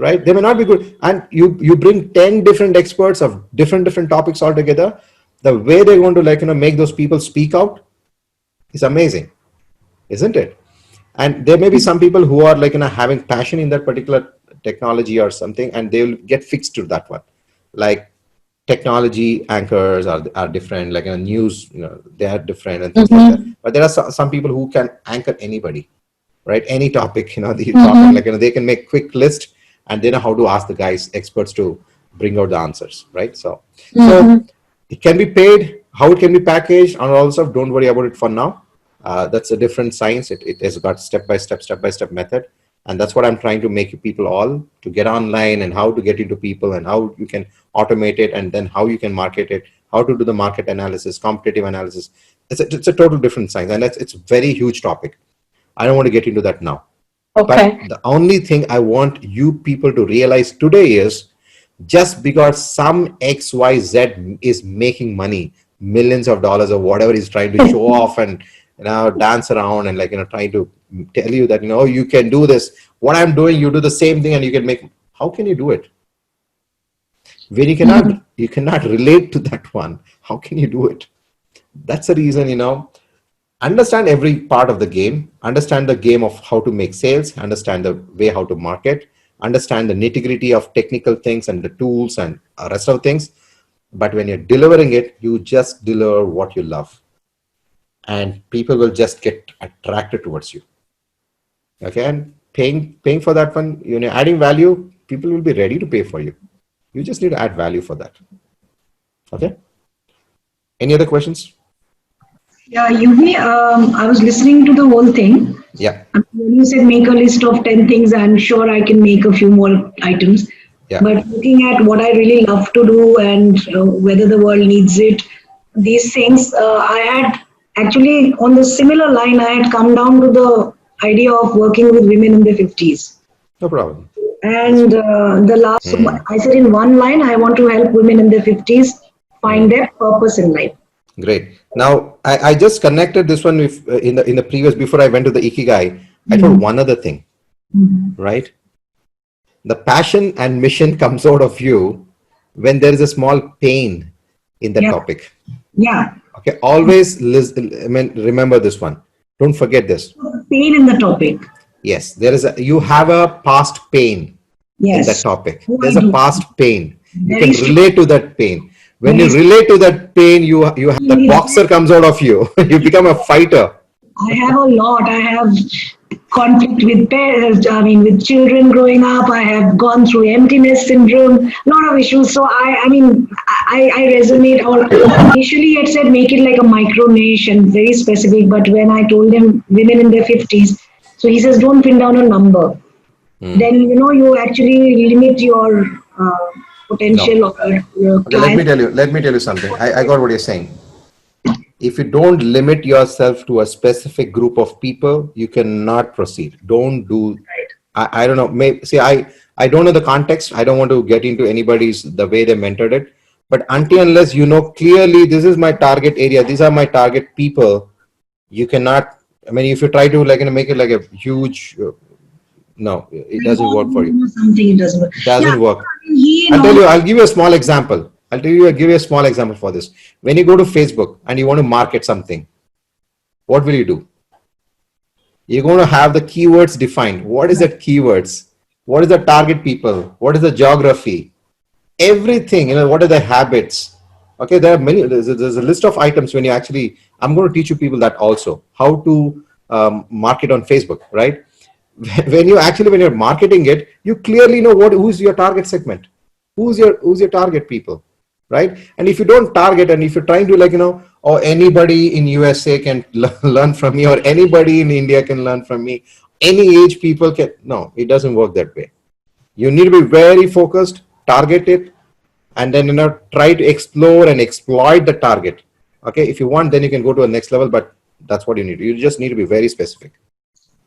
right? They may not be good. And you bring 10 different experts of different topics altogether. The way they're going to make those people speak out is amazing, isn't it? And there may be some people who are having passion in that particular technology or something, and they will get fixed to that one. Like technology anchors are different, news, they are different and things like that. But there are some people who can anchor anybody, right? Any topic, the topic, they can make quick list, and they know how to ask the guys, experts, to bring out the answers, right? So it can be paid, how it can be packaged and all stuff. Don't worry about it for now. That's a different science. It has got step by step method. And that's what I'm trying to make you people all to get online, and how to get into people, and how you can automate it, and then how you can market it, how to do the market analysis, competitive analysis. It's a total different science, and it's a very huge topic. I don't want to get into that now. Okay. But the only thing I want you people to realize today is, just because some XYZ is making money, millions of dollars or whatever he's trying to show off and dance around and trying to tell you that you can do this, what I'm doing, you do the same thing and you can make. How can you do it when you cannot relate to that one? How can you do it? That's the reason. Understand every part of the game, understand the game of how to make sales, understand the way how to market, understand the nitty-gritty of technical things and the tools and rest of things. But when you're delivering it, you just deliver what you love, and people will just get attracted towards you. Okay, and paying for that one, adding value, people will be ready to pay for you. You just need to add value for that. Okay. Any other questions? Yeah, Yuvi, I was listening to the whole thing. Yeah. When you said make a list of 10 things, I'm sure I can make a few more items. Yeah. But looking at what I really love to do and whether the world needs it, these things, I had actually on the similar line, I had come down to the idea of working with women in their 50s. No problem. And the last, I said in one line, I want to help women in their 50s find their purpose in life. Great. Now, I just connected this one with in the previous, before I went to the IKIGAI, I told one other thing, right? The passion and mission comes out of you when there is a small pain in the topic. Yeah. Okay. Always remember this one. Don't forget this. Pain in the topic. Yes. You have a past pain in that topic. There's a past pain. You can relate to that pain. When you relate to that pain, you have that boxer comes out of you. You become a fighter. I have a lot. I have conflict with parents, with children growing up. I have gone through emptiness syndrome, a lot of issues. So I resonate. Or initially it said make it like a micro niche and very specific. But when I told them women in their 50s, so he says don't pin down a number. Then you actually limit your potential of your client. Let me tell you something. I got what you're saying. If you don't limit yourself to a specific group of people, you cannot proceed. Don't do. I don't know. I don't know the context. I don't want to get into anybody's the way they mentored it. But until unless you know clearly this is my target area, these are my target people, you cannot. If you try to make it like a huge. No, it doesn't work for you. Something it doesn't work. Doesn't work. I'll give you a small example. Give you a small example for this. When you go to Facebook and you want to market something, what will you do? You're going to have the keywords defined. What is that keywords? What is the target people? What is the geography? Everything, what are the habits? Okay, there are many, there's a list of items when you actually, I'm going to teach you people that also, how to market on Facebook, right? When you're marketing it, you clearly know who's your target segment, who's your target people, right? And if you don't target, and if you're trying to or anybody in USA can learn from me, or anybody in India can learn from me, any age people can, no, it doesn't work that way. You need to be very focused, target it, and then try to explore and exploit the target. Okay, if you want, then you can go to a next level, but that's what you need. You just need to be very specific.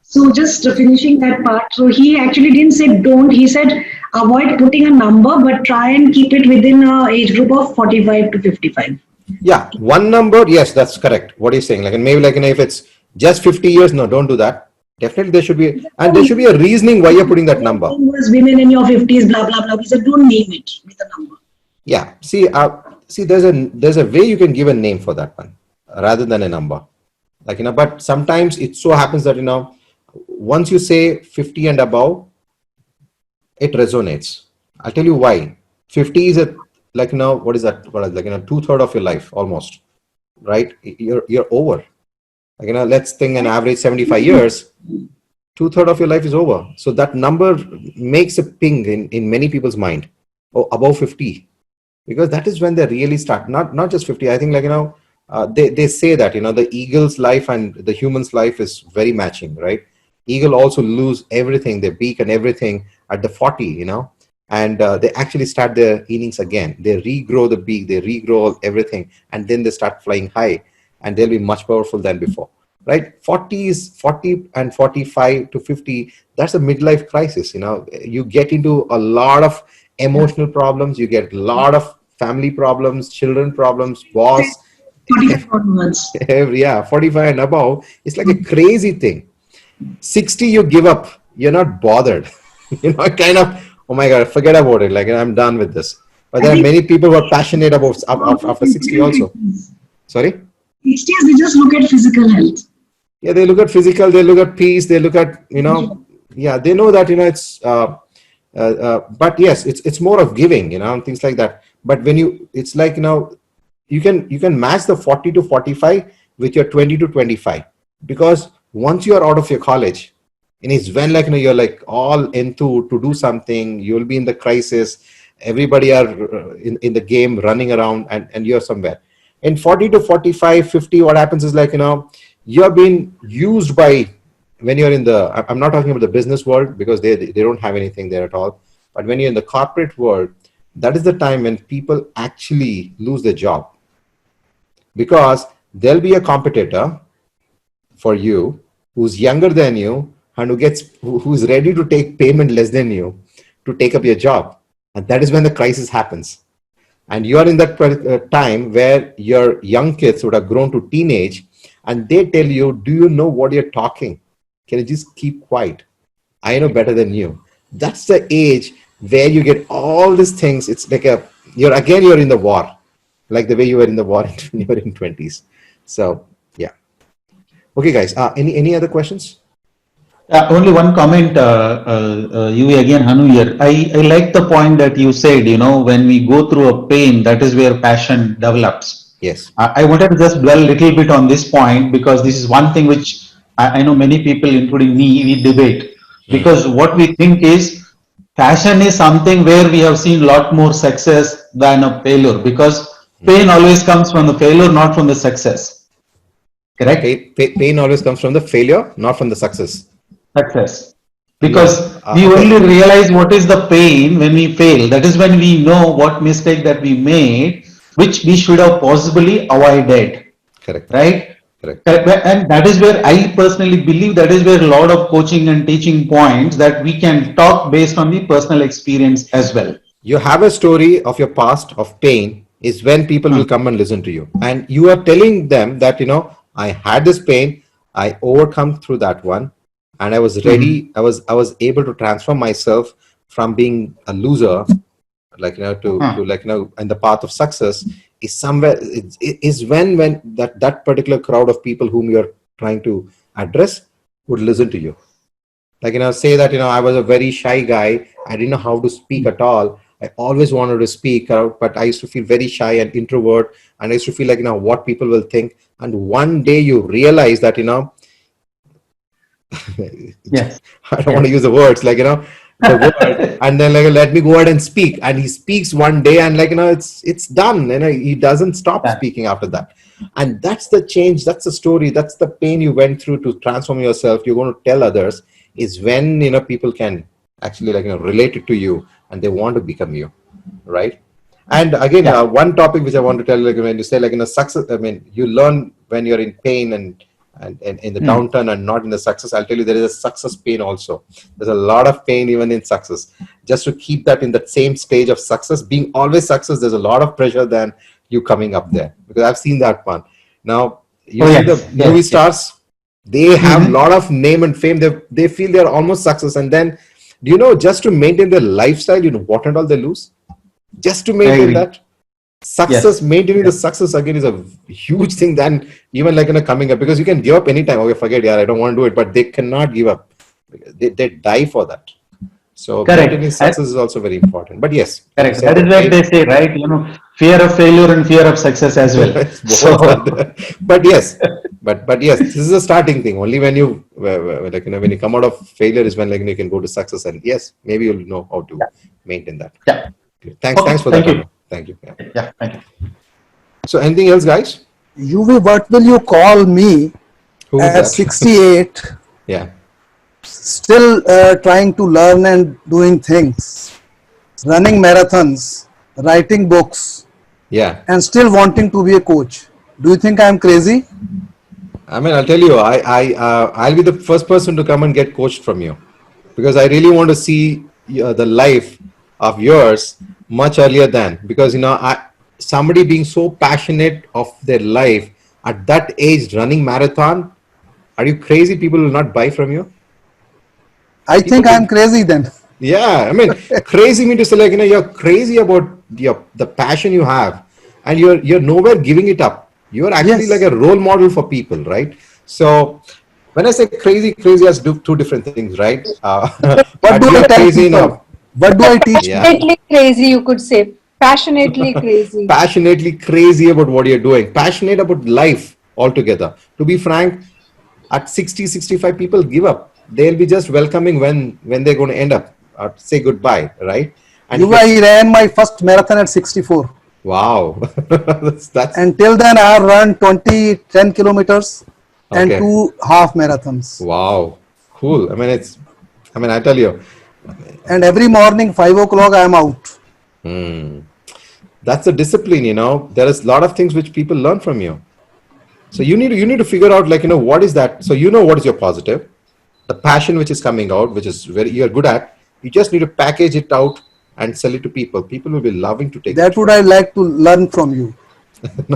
So just finishing that part, so he actually didn't say don't, he said avoid putting a number, but try and keep it within an age group of 45 to 55. Yeah, one number, yes, that's correct. What he's saying, maybe if it's just 50 years, no, don't do that. Definitely there should be, and there should be a reasoning why you're putting that number. Was women in your 50s, blah blah blah. We said don't name it with a number. Yeah. See, there's a way you can give a name for that one rather than a number. Like, but sometimes it so happens that, once you say 50 and above, it resonates. I'll tell you why. 50 is what is that? What is, like, 2/3 of your life almost, right? You're over. Like, let's think an average 75 years, 2/3 of your life is over. So that number makes a ping in many people's mind. Oh, above 50, because that is when they really start. Not just 50. I think, they say that, the eagle's life and the human's life is very matching, right? Eagle also lose everything, their beak and everything at the 40, and they actually start their innings again. They regrow the beak, they regrow everything, and then they start flying high, and they'll be much powerful than before, right? 40 and 45 to 50, that's a midlife crisis. You get into a lot of emotional problems, you get a lot of family problems, children problems, boss. 45 onwards. Yeah, 45 and above, it's like a crazy thing. 60, you give up, you're not bothered. Kind of, oh my God, forget about it. Like, I'm done with this. But there are many people who are passionate about after 60 also. Sorry? 60s, they just look at physical health. Yeah, they look at physical, they look at peace, they look at, yeah, they know that, it's, but yes, it's more of giving, and things like that. But when it's like, you can match the 40 to 45 with your 20 to 25, because once you are out of your college, and it's when, you're like all into to do something, you'll be in the crisis, everybody are in the game running around, and you're somewhere. In 40 to 45, 50, what happens is, you're being used by, when you're in the, I'm not talking about the business world, because they don't have anything there at all. But when you're in the corporate world, that is the time when people actually lose their job, because there'll be a competitor for you who's younger than you and who's ready to take payment less than you to take up your job. And that is when the crisis happens. And you are in that time where your young kids would have grown to teenage, and they tell you, do you know what you're talking? Can you just keep quiet? I know better than you. That's the age where you get all these things. It's like you're in the war, like the way you were in the war when you were in 20s. So, yeah. Okay, guys, any other questions? Only one comment, you again, Hanu here. I like the point that you said, when we go through a pain, that is where passion develops. Yes. I wanted to just dwell a little bit on this point, because this is one thing which I know many people, including me, we debate. Because what we think is, passion is something where we have seen a lot more success than a failure, because pain always comes from the failure, not from the success. Correct? Pain always comes from the failure, not from the success. Success. Because we only realize what is the pain when we fail. That is when we know what mistake that we made, which we should have possibly avoided. Correct. Right? Correct. And that is where I personally believe that is where a lot of coaching and teaching points that we can talk based on the personal experience as well. You have a story of your past of pain is when people will come and listen to you. And you are telling them that, I had this pain, I overcome through that one, and I was ready. I was able to transform myself from being a loser, to in the path of success. Is somewhere is when that particular crowd of people whom you're trying to address would listen to you. Say that, I was a very shy guy, I didn't know how to speak at all, I always wanted to speak out, but I used to feel very shy and introvert, and I used to feel like, what people will think. And one day you realize that, yes. I don't want to use the words, the word, and then let me go ahead and speak. And he speaks one day, and it's done. He doesn't stop speaking after that. And that's the change. That's the story. That's the pain you went through to transform yourself. You're going to tell others. Is when people can actually relate it to you, and they want to become you, right? And again, one topic which I want to tell you, when you say success, you learn when you're in pain and in the downturn and not in the success. I'll tell you, there is a success pain also. There's a lot of pain even in success. Just to keep that in that same stage of success, being always success, there's a lot of pressure than you coming up there, because I've seen that one. Now, you see the movie stars, They have a lot of name and fame. They feel they're almost success. And then, do you know, just to maintain their lifestyle, you know, what and all they lose? Just to I maintain agree. that. Success, Yes. maintaining the success again is a huge thing than even like in a coming up, because you can give up anytime. Okay, forget, yeah, I don't want to do it, but they cannot give up. They die for that. So maintaining Correct. success is also very important. But yes, like you Correct. said, That the is why pain. they say, right? Fear of failure and fear of success as well. It's both are So, there. But yes, but yes, this is a starting thing. Only when you like, you know, when you come out of failure is when, like, you can go to success, and yes, maybe you'll know how to maintain that. yeah. Thanks Okay. for that, Thank you. Anu. Thank you. Yeah. Yeah. Thank you. So anything else, guys? UV, what will you call me Who is at that? 68, Yeah. still trying to learn and doing things, running marathons, writing books, Yeah. and still wanting to be a coach? Do you think I'm crazy? I mean, I'll tell you, I'll be the first person to come and get coached from you, because I really want to see the life of yours much earlier than, because, you know, somebody being so passionate of their life at that age, running marathon, are you crazy? People will not buy from you. I People think will. I'm crazy then. Yeah, I mean, crazy mean to say, like, you know, you're crazy about the passion you have, and you're nowhere giving it up. You're actually like Yes. a role model for people, right? So when I say crazy, crazy has two different things, right? What But do I you're tell crazy people? enough. So What do I teach Yeah. people? passionately crazy, you could say. Passionately crazy. Passionately crazy about what you're doing, passionate about life altogether. To be frank, at 60, 65, people give up. They'll be just welcoming when they're going to end up, say goodbye, right? And if UV, you're, I ran my first marathon at 64. wow, that's Until then, I have run 20, 10 kilometers and okay. two half marathons. Wow, cool. I mean, I mean, I tell you, And every morning, 5 o'clock, I am out. that's a discipline, you know. There is a lot of things which people learn from you. So you need to figure out, like, you know, what is that. So you know what is your positive, the passion which is coming out, which is very you're good at. You just need to package it out and sell it to people. People will be loving to take that That would from I you. like to learn from you.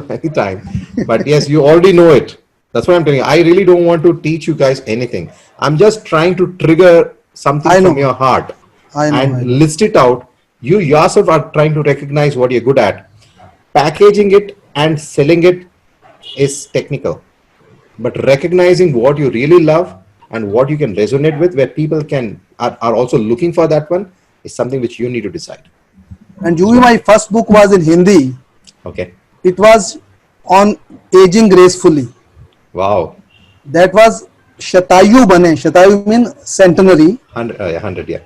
Anytime. But yes, you already know it. That's what I'm telling you. I really don't want to teach you guys anything. I'm just trying to trigger something I from know, your heart I and know. list it out. You yourself are trying to recognize what you're good at. Packaging it and selling it is technical. But recognizing what you really love and what you can resonate with, where people are also looking for that one, is something which you need to decide. And Is you, what. my first book was in Hindi. Okay. It was on aging gracefully. Wow. That was Shatayu bane. Shatayu mean centenary. 100, yeah, 100, yeah.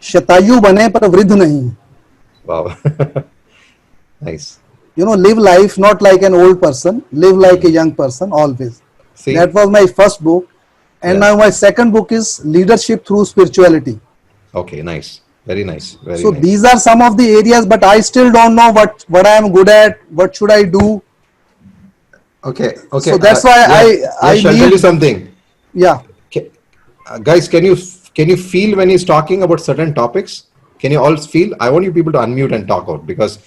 शतायु बने पर वृद्ध नहीं. Wow. Nice. Live life not like an old person, live like a young person always. See? That was my first book. And Yeah. now my second book is Leadership Through Spirituality. Okay, nice. Very nice. Very So nice. these are some of the areas, but I still don't know what I am good at, what should I do. Okay, okay. So that's why Yeah, I yes, I'll tell you need, something. yeah. Guys, can you feel when he's talking about certain topics? Can you all feel? I want you people to unmute and talk out, because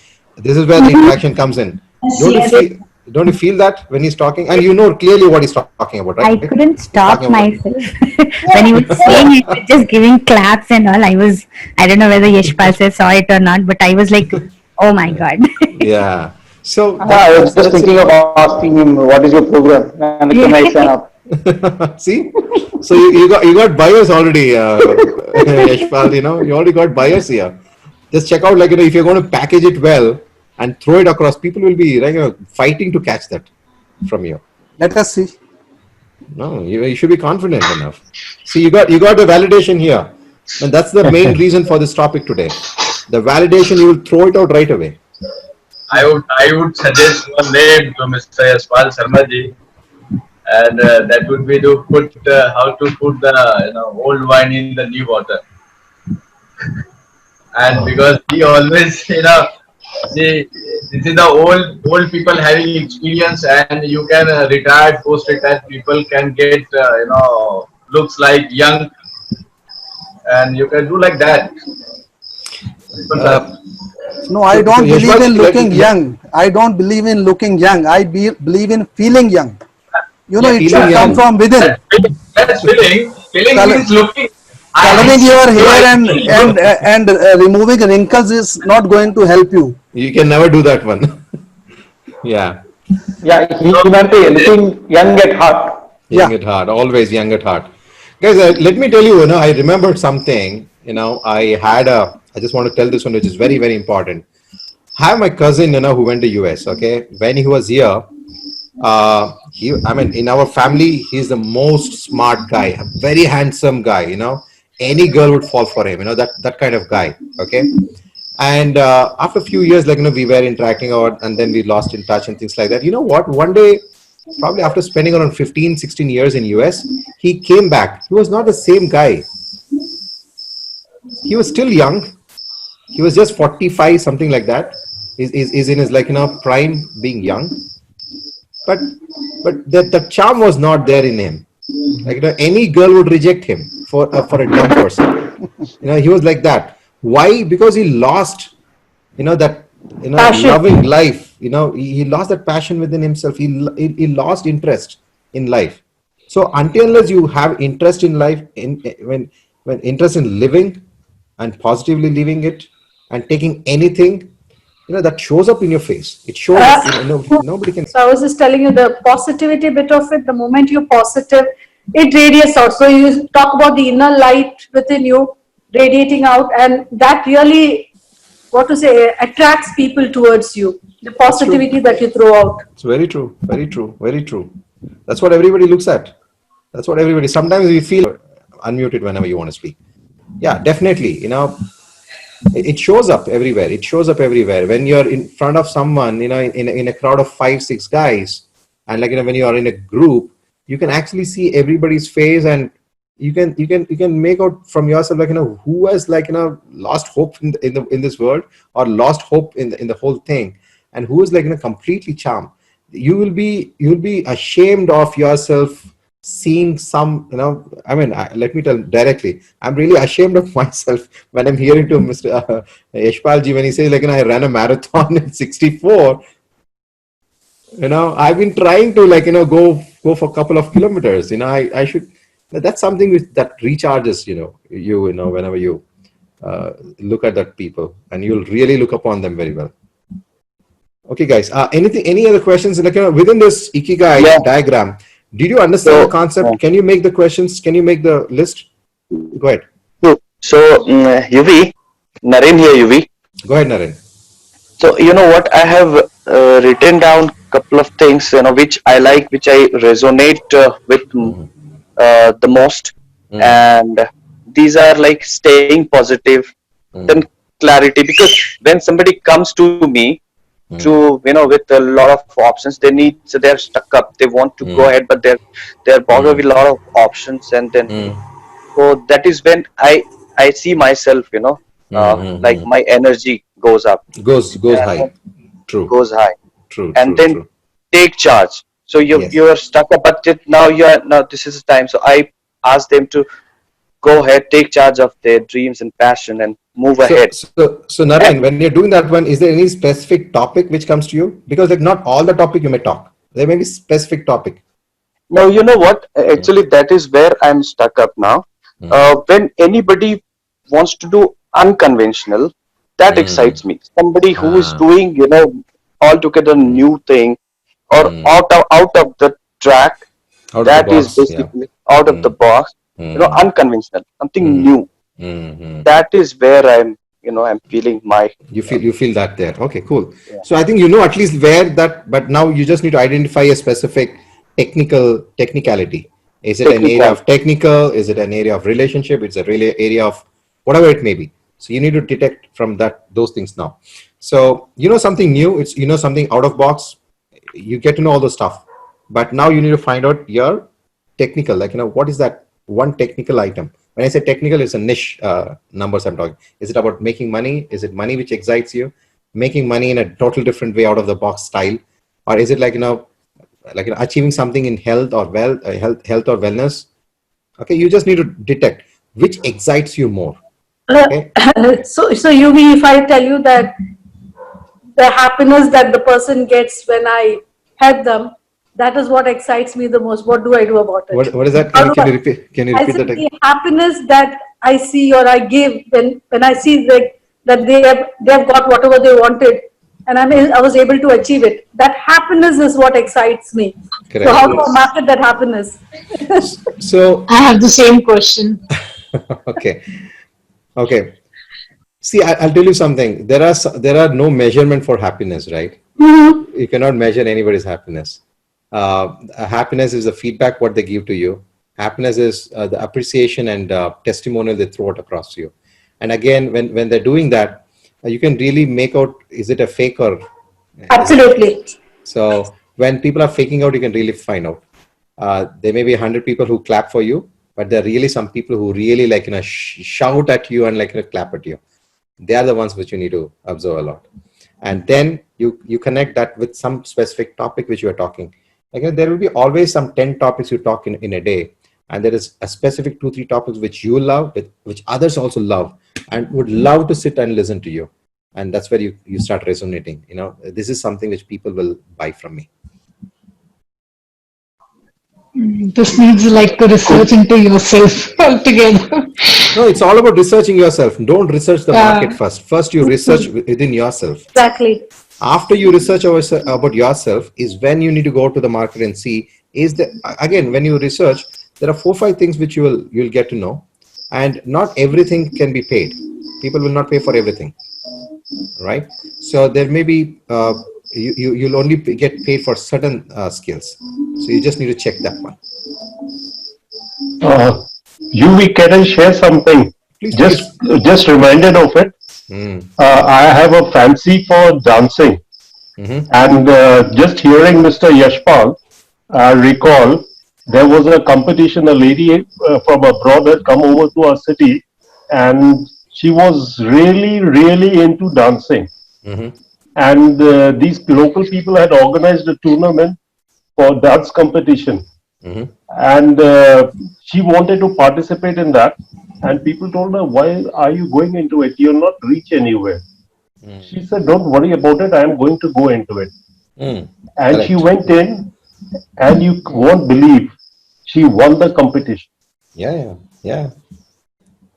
this is where the interaction comes in. Don't you Yes. feel? Don't you feel that when he's talking, and you know clearly what he's talking about, I right? couldn't He's stop talking about. myself when he was saying it, was just giving claps and all. I don't know whether Yashpal sir saw it or not, but I was like, oh my God. Yeah. So I was just that's thinking of asking him, what is your program? And can I sign up? see. So you got buyers already, Yashpal. You already got buyers here. Just check out, like, if you're going to package it well and throw it across, people will be, like, fighting to catch that from you. Let us see. No, you should be confident enough. See, you got the validation here, and that's the main reason for this topic today. The validation, you will throw it out right away. I would suggest one name to Mr. Yashpal Sharma ji, and that would be to put how to put the old wine in the new water. And because he always this is the old people having experience, and you can retired, post retired people can get looks like young, and you can do like that. Uh, No, I so don't believe Yashpal, in looking young. I don't believe in looking young. I believe in feeling young. Yeah, it feeling should come young. from within. That's feeling. Feeling Col- means looking. Coloring your hair I and feel good. removing wrinkles is not going to help you. You can never do that one. Yeah, Yeah, humanity looking young at heart. young Yeah. at heart, always young at heart. Guys, let me tell you, I remembered something. I just want to tell this one, which is very, very important. I have my cousin, who went to US. Okay, when he was here, I mean, in our family, he's the most smart guy, a very handsome guy. Any girl would fall for him. That kind of guy. Okay, and after a few years, we were interacting out, and then we lost in touch and things like that. You know what? One day, probably after spending around 15, 16 years in US, he came back. He was not the same guy. He was still young. He was just 45, something like that. Is in his prime, being young, but the charm was not there in him. Any girl would reject him for a dumb person. He was like that. Why? Because he lost, that, Passion. loving life. He lost that passion within himself. He lost interest in life. So until unless you have interest in life, when interest in living and positively living it and taking anything, that shows up in your face. It shows up. Nobody can. So I was just telling you the positivity bit of it. The moment you're positive, it radiates out. So you talk about the inner light within you radiating out, and that really, what to say, attracts people towards you. The positivity that you throw out. It's very true. Very true. Very true. That's what everybody looks at. That's what everybody. Sometimes we feel unmuted whenever you want to speak. Yeah, definitely. It shows up everywhere. It shows up everywhere. When you're in front of someone, in a crowd of 5, 6 guys, and when you are in a group, you can actually see everybody's face, and you can make out from yourself, who has lost hope in this world, or lost hope in the whole thing, and who is completely charmed. You'll be ashamed of yourself seeing some, let me tell directly, I'm really ashamed of myself when I'm hearing to Mr. Yashpalji when he says I ran a marathon in 64. I've been trying to go for a couple of kilometers. I should. That's something that recharges whenever you look at that people, and you'll really look upon them very well. Okay, guys. Any other questions? Within this Ikigai diagram, did you understand the concept? Can you make the questions? Can you make the list? Go ahead. So, UV, Naren here, UV. Go ahead, Naren. So, you know what? I have written down couple of things, which I like, which I resonate with the most. And these are like staying positive, then clarity. Because when somebody comes to me, with a lot of options, so they're stuck up. They want to go ahead, but they're bothered with a lot of options, and then so that is when I see myself, like my energy goes up, Goes high. True. goes high, True. and True. then True. take charge. So you're stuck up, but now this is the time. So I ask them to go ahead, take charge of their dreams and passion, and move ahead. So Naren, when you're doing that one, is there any specific topic which comes to you? Because not all the topic you may talk. There may be specific topic. No, you know what? Actually, that is where I'm stuck up now. When anybody wants to do unconventional, that excites me. Somebody who is doing, altogether new thing, or out of the track, Out that of the is box. basically out of the box, unconventional, something new. That is where I'm feeling my. You feel that there. Okay, cool. Yeah. So I think at least where that, but now you just need to identify a specific technicality. Is it an area of technical? Is it an area of relationship? It's a really area of whatever it may be. So you need to detect from those things now. So something new. It's something out of box. You get to know all the stuff, but now you need to find out your technical. What is that one technical item? When I say technical, it's a niche numbers I'm talking. Is it about making money? Is it money which excites you? Making money in a total different way, out of the box style, or is it achieving something in health or health or wellness? Okay, you just need to detect which excites you more. Okay. So UV, if I tell you that the happiness that the person gets when I help them, That is what excites me the most. What do I do about it? What is that? How Can, do can I, you repeat? Can you I repeat said that the again? happiness that I see or I give when I see that they have got whatever they wanted, and I was able to achieve it. That happiness is what excites me. So Correct. how do I market that happiness? So, I have the same question. okay. Okay. See, I'll tell you something. There are no measurement for happiness, right? You cannot measure anybody's happiness. Happiness is the feedback what they give to you. Happiness is the appreciation and testimonial they throw it across to you. And again, when they're doing that, you can really make out, is it a fake or is it? Absolutely. So when people are faking out, you can really find out. There may be 100 people who clap for you, but there are really some people who really like shout at you and clap at you. They are the ones which you need to observe a lot. And then you connect that with some specific topic which you are talking. Again, there will be always some 10 topics you talk in a day, and there is a specific 2-3 topics which you love, which others also love and would love to sit and listen to you. And that's where you start resonating. This is something which people will buy from me. This needs like to research into yourself altogether. No, it's all about researching yourself. Don't research the market Yeah. first. First, you research within yourself. Exactly. After you research about yourself is when you need to go to the market and see, again, when you research, there are 4-5 things which you'll get to know, and not everything can be paid. People will not pay for everything, right? So there may be, you'll only get paid for certain skills. So you just need to check that one. Can I share something? Please, Just reminded of it. I have a fancy for dancing, and just hearing Mr. Yashpal, I recall there was a competition. A lady from abroad had come over to our city, and she was really, really into dancing. And these local people had organized a tournament for dance competition. And she wanted to participate in that, and people told her, why are you going into it? You'll not reach anywhere. She said, don't worry about it, I am going to go into it. And she went in, and you won't believe, she won the competition. Yeah,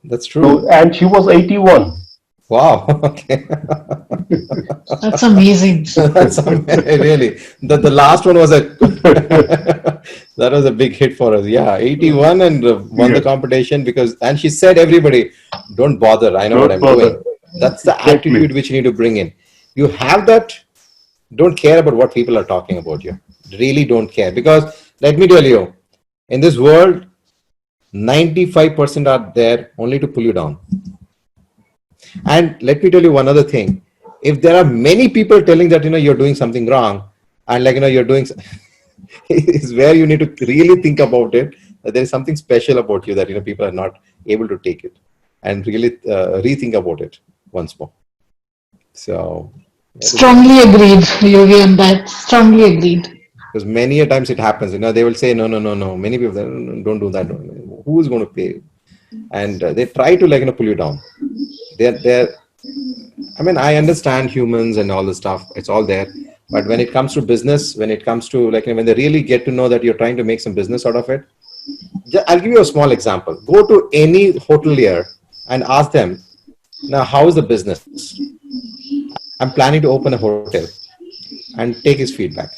that's true. So, and she was 81. Wow. Okay. That's amazing. That's really. The last one was that was a big hit for us. Yeah, 81 and won the competition and she said, everybody, don't bother. I know what I'm doing. That's the attitude which you need to bring in. You have that. Don't care about what people are talking about you. Really don't care, because let me tell you, in this world, 95% are there only to pull you down. And let me tell you one other thing. If there are many people telling that, you're doing something wrong, and you're doing, is where you need to really think about it. That there is something special about you that, people are not able to take it and really rethink about it once more. So. Strongly agreed, Yogi, on that. Strongly agreed. Because many a times it happens, they will say, no. Many people say, no, don't do that. Who is going to pay? And they try to pull you down. I understand humans and all the stuff, it's all there. But when it comes to business, when it comes to when they really get to know that you're trying to make some business out of it, I'll give you a small example. Go to any hotelier and ask them, now, how is the business? I'm planning to open a hotel, and take his feedback.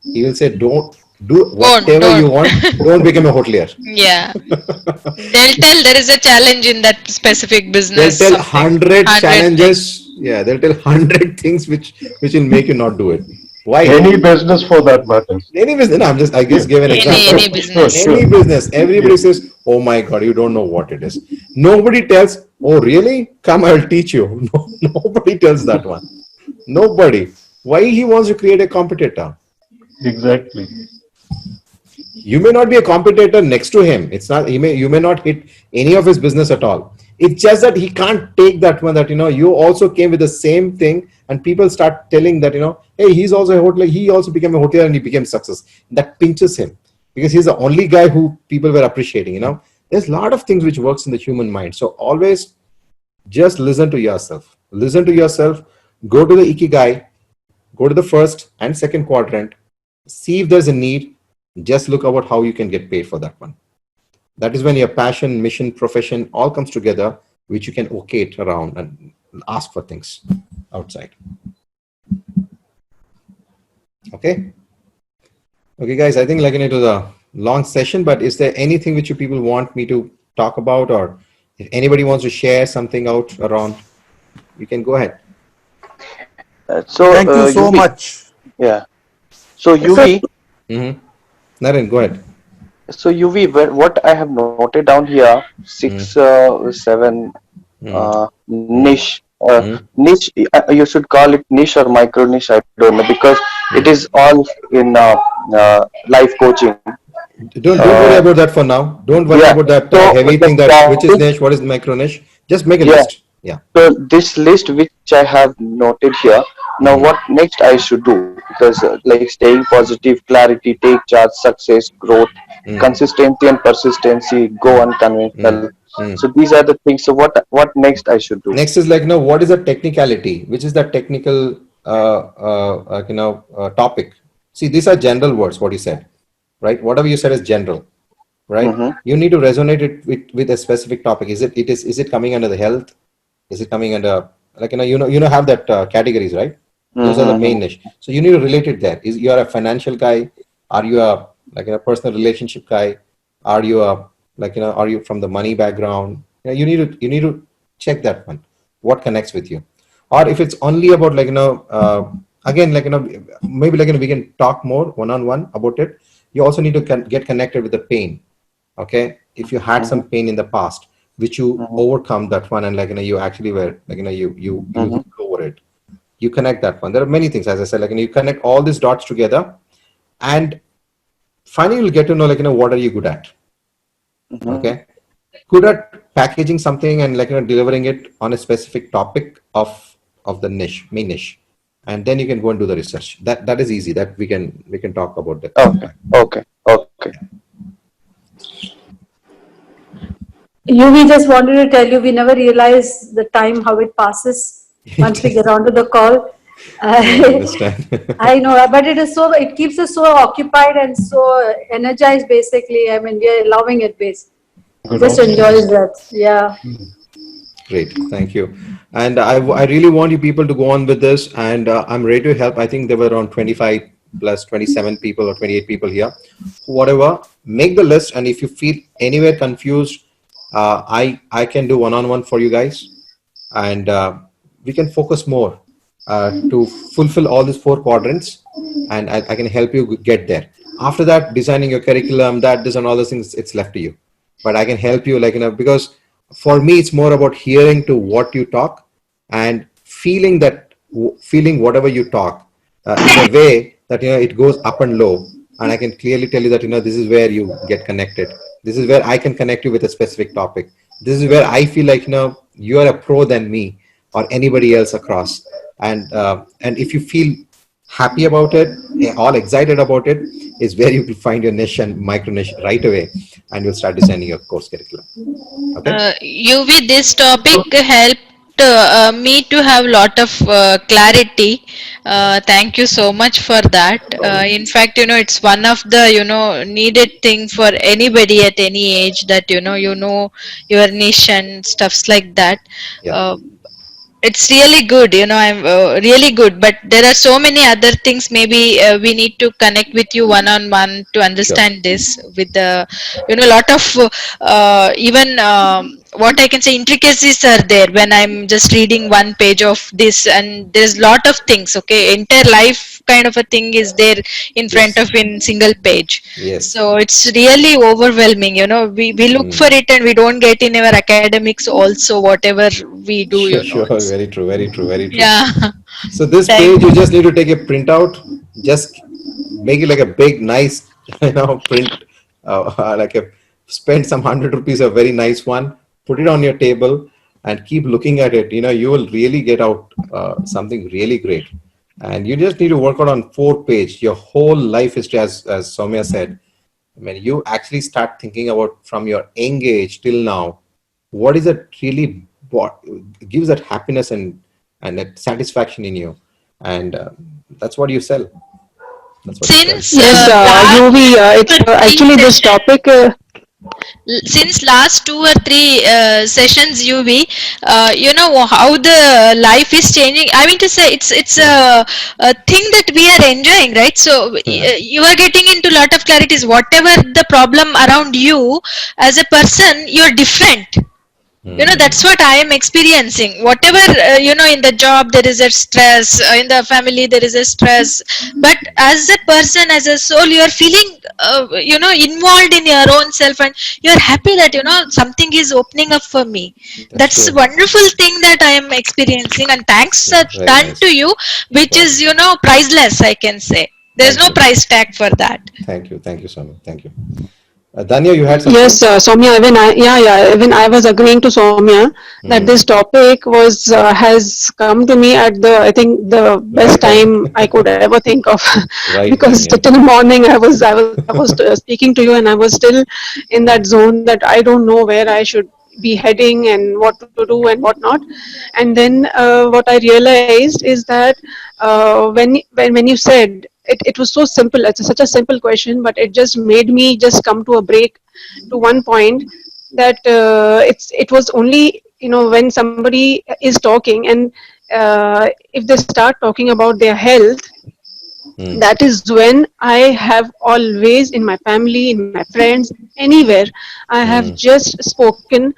He will say, don't do whatever you want. Don't become a hotelier. Yeah. They'll tell there is a challenge in that specific business. They'll tell 100 challenges. Yeah, they'll tell 100 things which will make you not do it. Why? Any business for that matter. Any business. No, I just gave an example. Any business. Any business. Everybody says, oh my God, you don't know what it is. Nobody tells, oh really? Come, I'll teach you. No, nobody tells that one. Nobody. Why he wants to create a competitor? Exactly. You may not be a competitor next to him. It's not. You may not hit any of his business at all. It's just that he can't take that one. That you also came with the same thing, and people start telling that hey, he's also a hotelier. He also became a hotelier, and he became success. That pinches him because he's the only guy who people were appreciating. There's a lot of things which works in the human mind. So always just listen to yourself. Listen to yourself. Go to the IKIGAI. Go to the first and second quadrant. See if there's a need. Just look about how you can get paid for that one. That is when your passion, mission, profession all comes together, which you can okay it around and ask for things outside. Okay. Okay, guys, I think like it was a long session, but is there anything which you people want me to talk about, or if anybody wants to share something out around, you can go ahead. Thank you so UV, much. yeah. So UV, Naren, go ahead. so UV, what I have noted down here, 6, 7 niche. Niche, you should call it niche or micro niche. I don't know, because it is all in life coaching. Don't worry about that for now. Don't worry Yeah. about that So heavy the thing, that which is topic, niche, what is micro niche. Just make a yeah. list. Yeah. So this list which I have noted here. Now what next I should do? Because like staying positive, clarity, take charge, success, growth, consistency and persistency, go unconventional. So these are the things. So what next I should do? Next is like, what is the technicality? Which is the technical, topic? See, these are general words, what you said, right? Whatever you said is general, right? You need to resonate it with a specific topic. Is it coming under the health? Is it coming under, like, have that categories, right? Those are the main niche. So you need to relate it there. Is you are a financial guy? Are you a personal relationship guy? Are you a are you from the money background? You need to check that one. What connects with you? Or if it's only about again maybe we can talk more one on one about it. You also need to get connected with the pain. Okay, if you had some pain in the past, which you overcome that one, and you actually were you hooked over it, you connect that one. There are many things, as I said, you connect all these dots together, and finally you'll get to know what are you good at. Okay, good at packaging something and delivering it on a specific topic of the niche, main niche, and then you can go and do the research. That is easy. That we can talk about that. Okay. We just wanted to tell you, we never realize the time, how it passes once we get onto the call. I understand. I know, but it keeps us so occupied and so energized, basically. I mean, we are loving it, just enjoys that. Yeah. Great, thank you. And I really want you people to go on with this, and I'm ready to help. I think there were around 25 plus 27 people or 28 people here. Whatever, make the list, and if you feel anywhere confused, I can do one-on-one for you guys, and we can focus more to fulfill all these 4 quadrants, and I can help you get there. After that, designing your curriculum, this and all those things, it's left to you. But I can help you, because for me, it's more about hearing to what you talk and feeling whatever you talk in a way that it goes up and low, and I can clearly tell you that this is where you get connected. This is where I can connect you with a specific topic. This is where I feel like you are a pro than me or anybody else across, and if you feel happy about it, all excited about it, is where you will find your niche and micro niche right away, and you'll start designing your course curriculum. Okay. UV, this topic helped me to have lot of clarity. Thank you so much for that. In fact, it's one of the needed thing for anybody at any age, that your niche and stuffs like that. It's really good. I'm really good, but there are so many other things. Maybe we need to connect with you one on one to understand this with the lot of even what I can say, intricacies are there when I'm just reading one page of this, and there's lot of things. Okay, entire life kind of a thing is there in front of in single page. So it's really overwhelming. We look for it and we don't get in our academics also, whatever we do. Sure, very true, very true, very true. Yeah. So this page, you just need to take a printout, just make it like a big, nice, print, spend some 100 rupees, a very nice one, put it on your table and keep looking at it. You will really get out something really great. And you just need to work out on 4 pages, your whole life history, as Soumya said. When you actually start thinking about from your young age till now, what is it really what gives that happiness and that satisfaction in you, and that's what you sell. That's what he said. Since Yes, UV, it's actually this topic. since last 2 or 3 sessions, UV, you know how the life is changing. I mean to say, it's a thing that we are enjoying, right? So you are getting into lot of clarities. Whatever the problem around you, as a person, you're different. You know, that's what I am experiencing. Whatever, you know, in the job there is a stress, in the family there is a stress, but as a person, as a soul, you are feeling, you know, involved in your own self, and you are happy that, you know, something is opening up for me. That's a wonderful thing that I am experiencing, and thanks are done to you, which is, you know, priceless, I can say. There's no price tag for that. Thank you, Soumya. Thank you. Danya, you had something? Yes, Soumya, even I was agreeing to Soumya that this topic has come to me at the, I think, the best time I could ever think of. Because till morning I was speaking to you, and I was still in that zone that I don't know where I should be heading and what to do and what not. And then what I realized is that when you said it was so simple, it's such a simple question, but it just made me just come to a break to one point that it was only, you know, when somebody is talking, and if they start talking about their health, that is when I have always, in my family, in my friends, anywhere, I have just spoken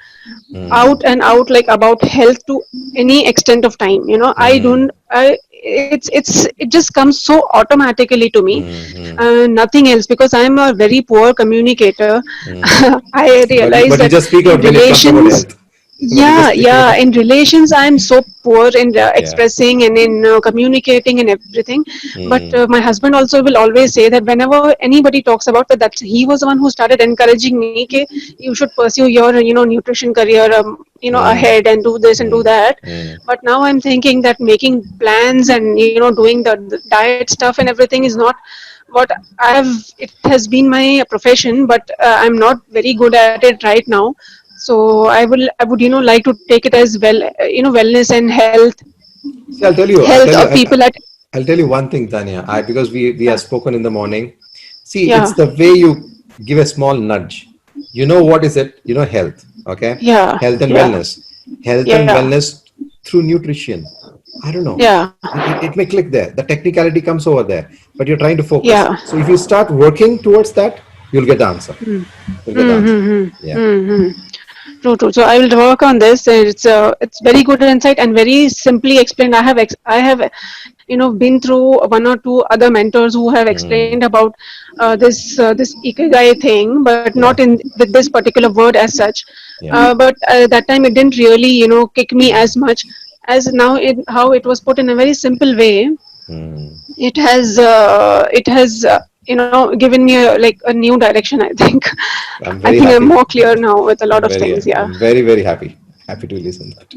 out and out, like, about health to any extent of time. You know, I don't I it just comes so automatically to me, nothing else, because I'm a very poor communicator. I realize But you that just speak in out when it comes about relations, health. But you just speak yeah, out. in relations I'm so poor in expressing and in communicating and everything. But my husband also will always say that whenever anybody talks about that, he was the one who started encouraging me, "Ke, you should pursue your, you know, nutrition career, you know, ahead, and do this and do that." But now I'm thinking that making plans and, you know, doing the diet stuff and everything is not what I've it has been my profession, but I'm not very good at it right now. So I would, you know, like to take it as well, you know, wellness and See, I'll tell you. I'll health tell you. of people at, I'll tell you one thing, Tanya. Because we have spoken in the morning. See, it's yeah, the way you give a small nudge. You know what is it? You know health. Okay, yeah, health and yeah, wellness. Health and yeah, wellness through nutrition. I don't know. yeah, It may click there. The technicality comes over there, but you're trying to focus. yeah. So if you start working towards that, you'll get the answer. You'll get the answer. Yeah. True, true. So I will work on this. It's very good insight and very simply explained. I have, you know, been through one or two other mentors who have explained about this ikigai thing, but not in with this particular word as such. But that time it didn't really, you know, kick me as much as now. How it was put in a very simple way, it has you know, given me like a new direction, I think. I'm I very think I'm happy. more clear now with a lot of things. Yeah. I'm very, very happy. Happy to listen to that.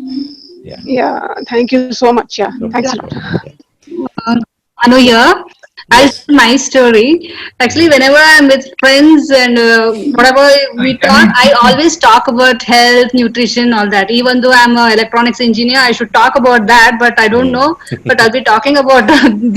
Yeah. Yeah. Thank you so much. Yeah. No Thanks a problem. lot. Yeah. Anu here. I'll Yes. tell my story. Actually, whenever I'm with friends and whatever we talk, I always talk about health, nutrition, all that. Even though I'm an electronics engineer, I should talk about that, but I don't know. But I'll be talking about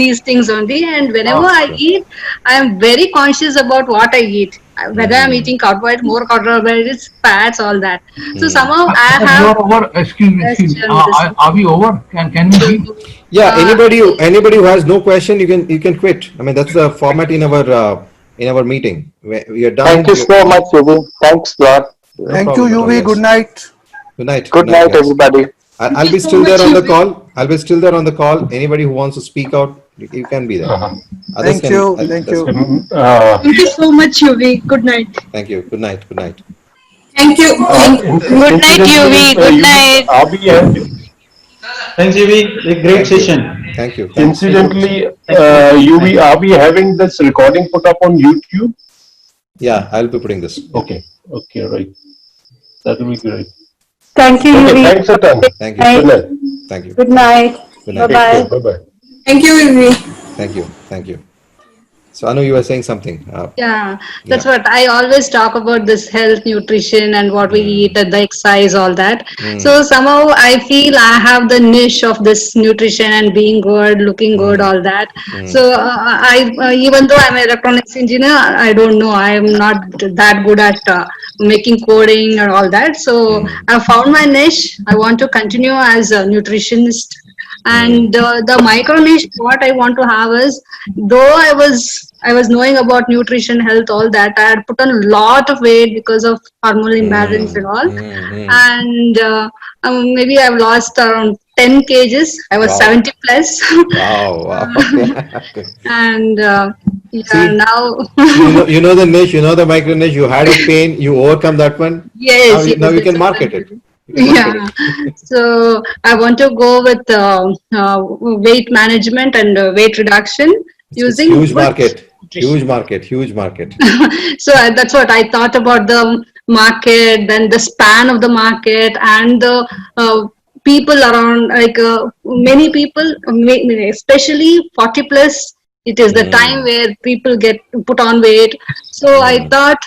these things only. And whenever That's I true. eat, I'm very conscious about what I eat. Whether I'm eating carbohydrates, more carbohydrates, fats, all that. So somehow I We have. are over. Excuse me. Yes, Excuse me. Chairman. Are we over? Can we leave? Yeah. Anybody who has no question, you can quit. I mean, that's the format in our meeting. We are Thank done. you so much, Yubi. Thanks a lot. No Thank you, problem at all, UV. Good guys. night. Good night. Good Good night, night, guys. everybody. I'll be still there on the call. I'll be still there on the call. Anybody who wants to speak out, you can be there. Others Thank can. you. Thank That's you. fine. Thank you so much, Yuvi. Good night. Thank you. Good night. Good night. Thank you. Thank you. Good night, Incidentally, UV. Good UV, night. Thanks, JV. A great Thank you. session. Thank you. Thanks. incidentally, Thank you. UV, are we having this recording put up on YouTube? Yeah, I'll be putting this. Yeah. Okay. Okay, right. That will be great. Thank you, Okay, UV. thanks a ton. Thank you. Good night. Thank you. Good night. Good Bye night. Take care. bye. Bye-bye. Thank you, Yuvi. Thank you. Thank you. So Anu, you were saying something. Yeah, Yeah. that's what I always talk about, this health, nutrition, and what we eat, and the exercise, all that. So somehow I feel I have the niche of this nutrition and being good, looking good, all that. So I even though I'm an electronics engineer, I don't know, I am not that good at making coding and all that. So I found my niche. I want to continue as a nutritionist. And the micro niche, what I want to have is, though I was knowing about nutrition, health, all that, I had put on a lot of weight because of hormonal imbalance and all. And maybe I've lost around 10 kgs. I was Wow. 70 plus. Wow. Wow. Yeah. Okay. And yeah, See, now. you know the niche, you know the micro niche. You had a pain, you overcome that one. Yes, Now yes, you that's can what market I'm it. doing. You can market Yeah. it. So I want to go with weight management and weight reduction It's using huge good market, nutrition. huge market. So that's what I thought about the market, then the span of the market, and the people around, like many people, especially 40 plus. It is the time where people get put on weight. So I thought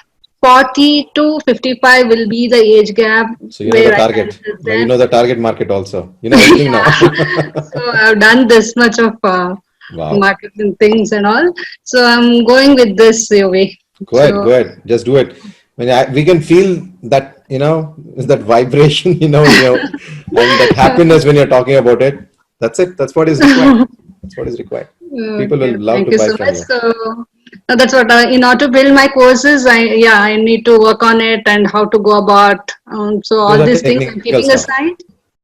40 to 55 will be the age gap So you know the where I can target. help Now you them. know the target market also. You know everything now. Yeah. So I've done this much of Wow. marketing things and all. So I'm going with this way. Good, So good. Just do it. We can feel that, that vibration, and that happiness when you're talking about it. That's it. That's what is required. That's what is required. People will okay, love thank to you buy so from much. you. So that's what in order to build my courses, I need to work on it and how to go about. So Those all are these things technical I'm keeping stuff. aside.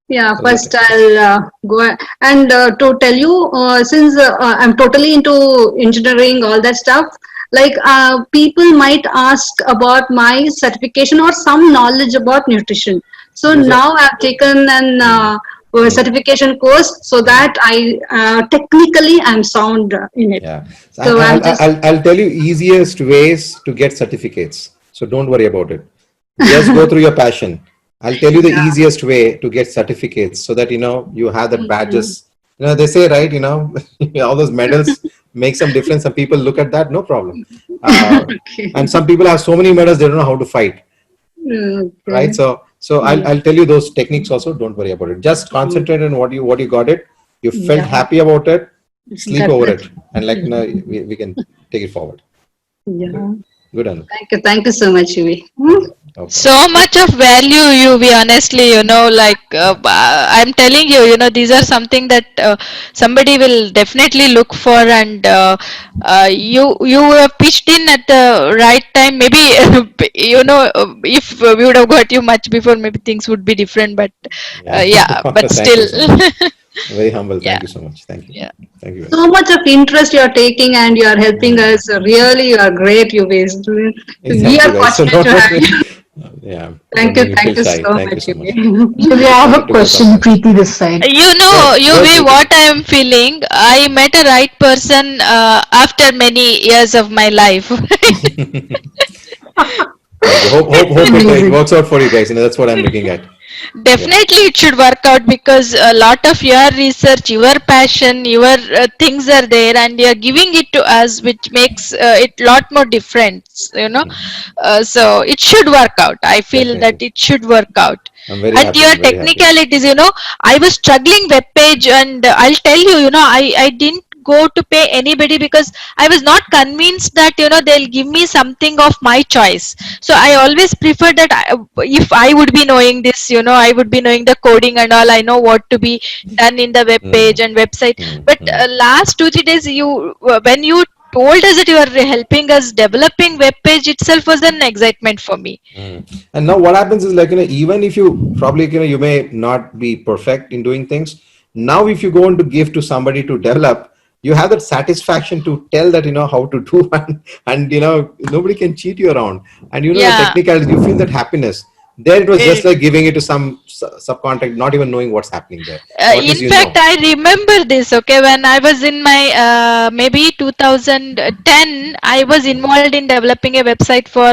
Yeah, Those are first technical stuff. I'll and to tell you, since I'm totally into engineering, all that stuff. Like people might ask about my certification or some knowledge about nutrition. So Those are. now I've taken an Mm. certification course so that I technically I'm sound in it. Yeah. So So I'm just I'll tell you easiest ways to get certificates. So don't worry about it. Just go through your passion. I'll tell you the yeah. easiest way to get certificates so that you have that Mhm. badges. They say, right, all those medals make some difference. Some people look at that, no problem. Okay. And some people have so many medals they don't know how to fight, right? Okay. So Yeah. I'll tell you those techniques also. Don't worry about it. Just concentrate on what you got it. You felt Yeah. happy about it. Sleep over it, Definitely. and we can take it forward. Yeah. Good, Anu. Thank you so much, Yuvi. Okay, no So problem. much of value, you we honestly, like I'm telling you, these are something that somebody will definitely look for, and you have pitched in at the right time. Maybe if we would have got you much before, maybe things would be different. But Yeah. yeah, but Thank still, you so much. Very humble. yeah, Thank you so much. Thank you. yeah. Thank you very So much. much of interest you're taking and you're helping us. Really, you are great, Yuvi. We Thank you, are guys. So fortunate to have you. yeah, don't make me feel Thank you shy. so Thank you much, so much. Yuvi. Maybe I Just have a wanted to go question, somewhere. Preeti, this side. Go ahead, Yuvi, Preeti. what I am feeling, I met a right person after many years of my life. Thank you. Hope it Amazing. works out for you guys. That's what I'm looking at. Yeah. Definitely, it should work out because a lot of your research, your passion, your things are there, and you're giving it to us, which makes it lot more difference. So it should work out. I feel that Definitely. it should work out. I'm very And happy. your I'm very happy. technicalities, I was struggling web page, and I'll tell you, I didn't go to pay anybody because I was not convinced that they'll give me something of my choice. So I always prefer that if I would be knowing this, I would be knowing the coding and all. I know what to be done in the web page and website. But last 2 3 days, when you told us that you are helping us developing web page itself was an excitement for me. And now what happens is even if you probably you may not be perfect in doing things. Now if you go on to give to somebody to develop, you have that satisfaction to tell that how to do, and nobody can cheat you around, and the Yeah. technicalities, you feel that happiness. There it was Very just like giving it to some subcontract, not even knowing what's happening there. So at in least you fact, know. I remember this. Okay, when I was in my maybe 2010, I was involved in developing a website for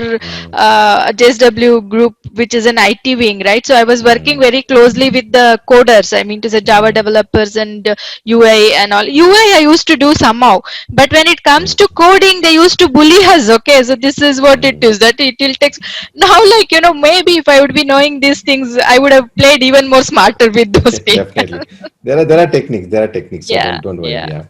JSW Group, which is an IT wing, right? So I was working very closely with the coders. I mean, to say Java developers and UI and all. UI I used to do somehow, but when it comes to coding, they used to bully us. Okay, so this is what it is. That it will take now, like maybe if I would be knowing these things, I would have played even more smarter with those people. Definitely. There are techniques. There are techniques. So Yeah, don't worry. yeah. Yeah.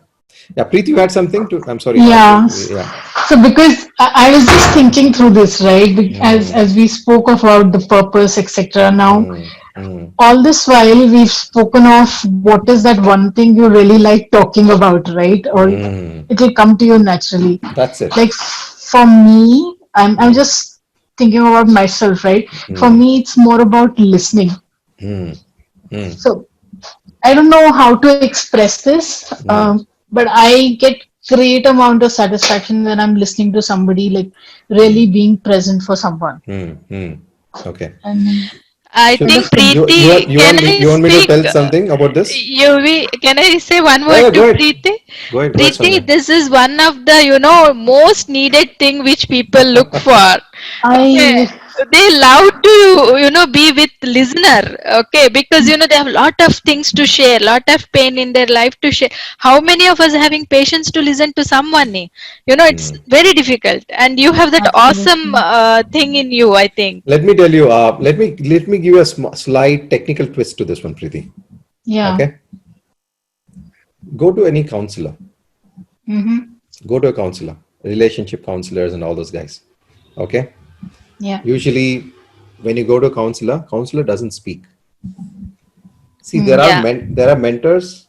Yeah. Preeti, you had something to. I'm sorry. Yeah. Yeah. So because I was just thinking through this, right? As we spoke about the purpose, etc. Now, all this while we've spoken of what is that one thing you really like talking about, right? Or it will come to you naturally. That's it. Like for me, I'm just thinking about myself, right? For me, it's more about listening. So I don't know how to express this, but I get great amount of satisfaction when I'm listening to somebody, like really being present for someone. Okay. And I So think you Preeti, can I you want me to speak? tell something about this? Can I say one Yeah. word Yeah. to Go ahead. Preeti? Go ahead. Go ahead, Preeti, Sonia. this is one of the most needed thing which people look for. Okay, I they love to be with listener. Okay, because they have lot of things to share, lot of pain in their life to share. How many of us having patience to listen to someone? It's very difficult, and you have that awesome absolutely, thing in you. I think. Let me tell you. Let me give you a slight technical twist to this one, Preeti. yeah. Okay. Go to any counselor. Mm-hmm. Go to a counselor, relationship counselors, and all those guys. Okay. Yeah. Usually, when you go to a counselor doesn't speak. See, Yeah. there are mentors,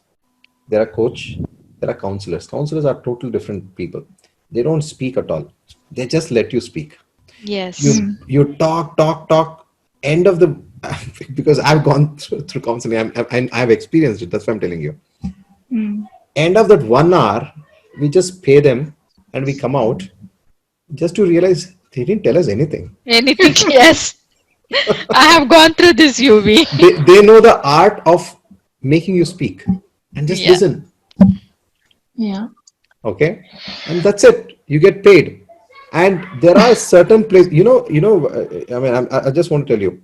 there are coach, there are counselors. Counselors are total different people. They don't speak at all. They just let you speak. Yes. You talk. End of the because I've gone through counseling. I've experienced it. That's why I'm telling you. Mm. End of that 1 hour, we just pay them and we come out just to realize they didn't tell us anything. Anything? Yes. I have gone through this, UV. They know the art of making you speak and just Yeah. listen. Yeah. Okay, and that's it. You get paid, and there are certain places. I mean, I just want to tell you.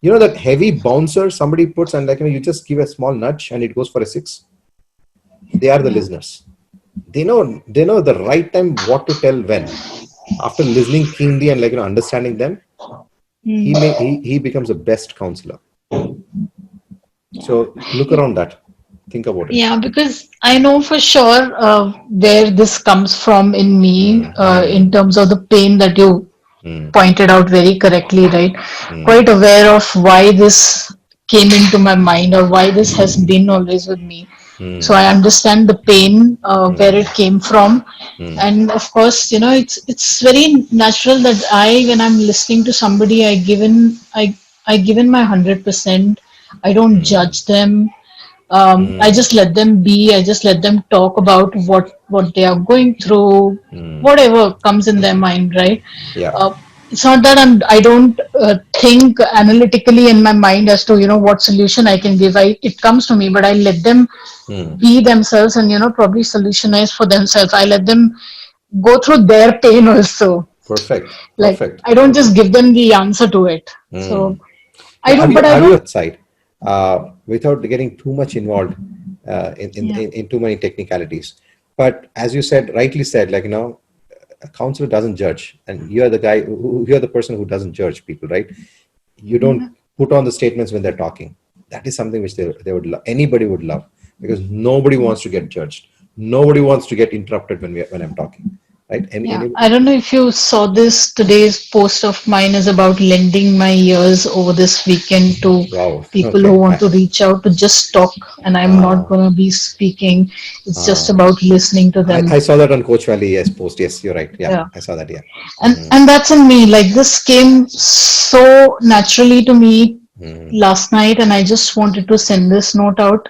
That heavy bouncer somebody puts, and you just give a small nudge and it goes for a 6. They are the Yeah. listeners. They know the right time what to tell when. After listening keenly and understanding them, Mm. he becomes the best counselor. So look around that. Think about it. Yeah, because I know for sure where this comes from in me, in terms of the pain that you pointed out very correctly, right? Quite aware of why this came into my mind or why this has been always with me. So I understand the pain where it came from, and of course, it's very natural that when I'm listening to somebody, I give in my 100%. I don't judge them. I just let them be. I just let them talk about what they are going through, whatever comes in their mind, right? Yeah. It's not that I don't think analytically in my mind as to what solution I can give. It comes to me, but I let them be themselves and probably solutionize for themselves. I let them go through their pain also. Perfect. Like Perfect. I don't just give them the answer to it. So I Now, don't, but I have you don't. side without getting too much involved Yeah. in too many technicalities? But as you said, rightly said, a counselor doesn't judge, and you're the guy you're the person who doesn't judge people, right? You don't put on the statements when they're talking. That is something which they would love. Anybody would love, because nobody wants to get judged. Nobody wants to get interrupted when I'm talking, right? Yeah, I don't know if you saw this. Today's post of mine is about lending my ears over this weekend to Wow. people who Okay. want to reach out to just talk, and I'm not going to be speaking. It's just about listening to them. I saw that on Coach Valley. Yes, post. Yes, you're right. Yeah, Yeah. I saw that. Yeah. And that's in me. Like this came so naturally to me last night, and I just wanted to send this note out.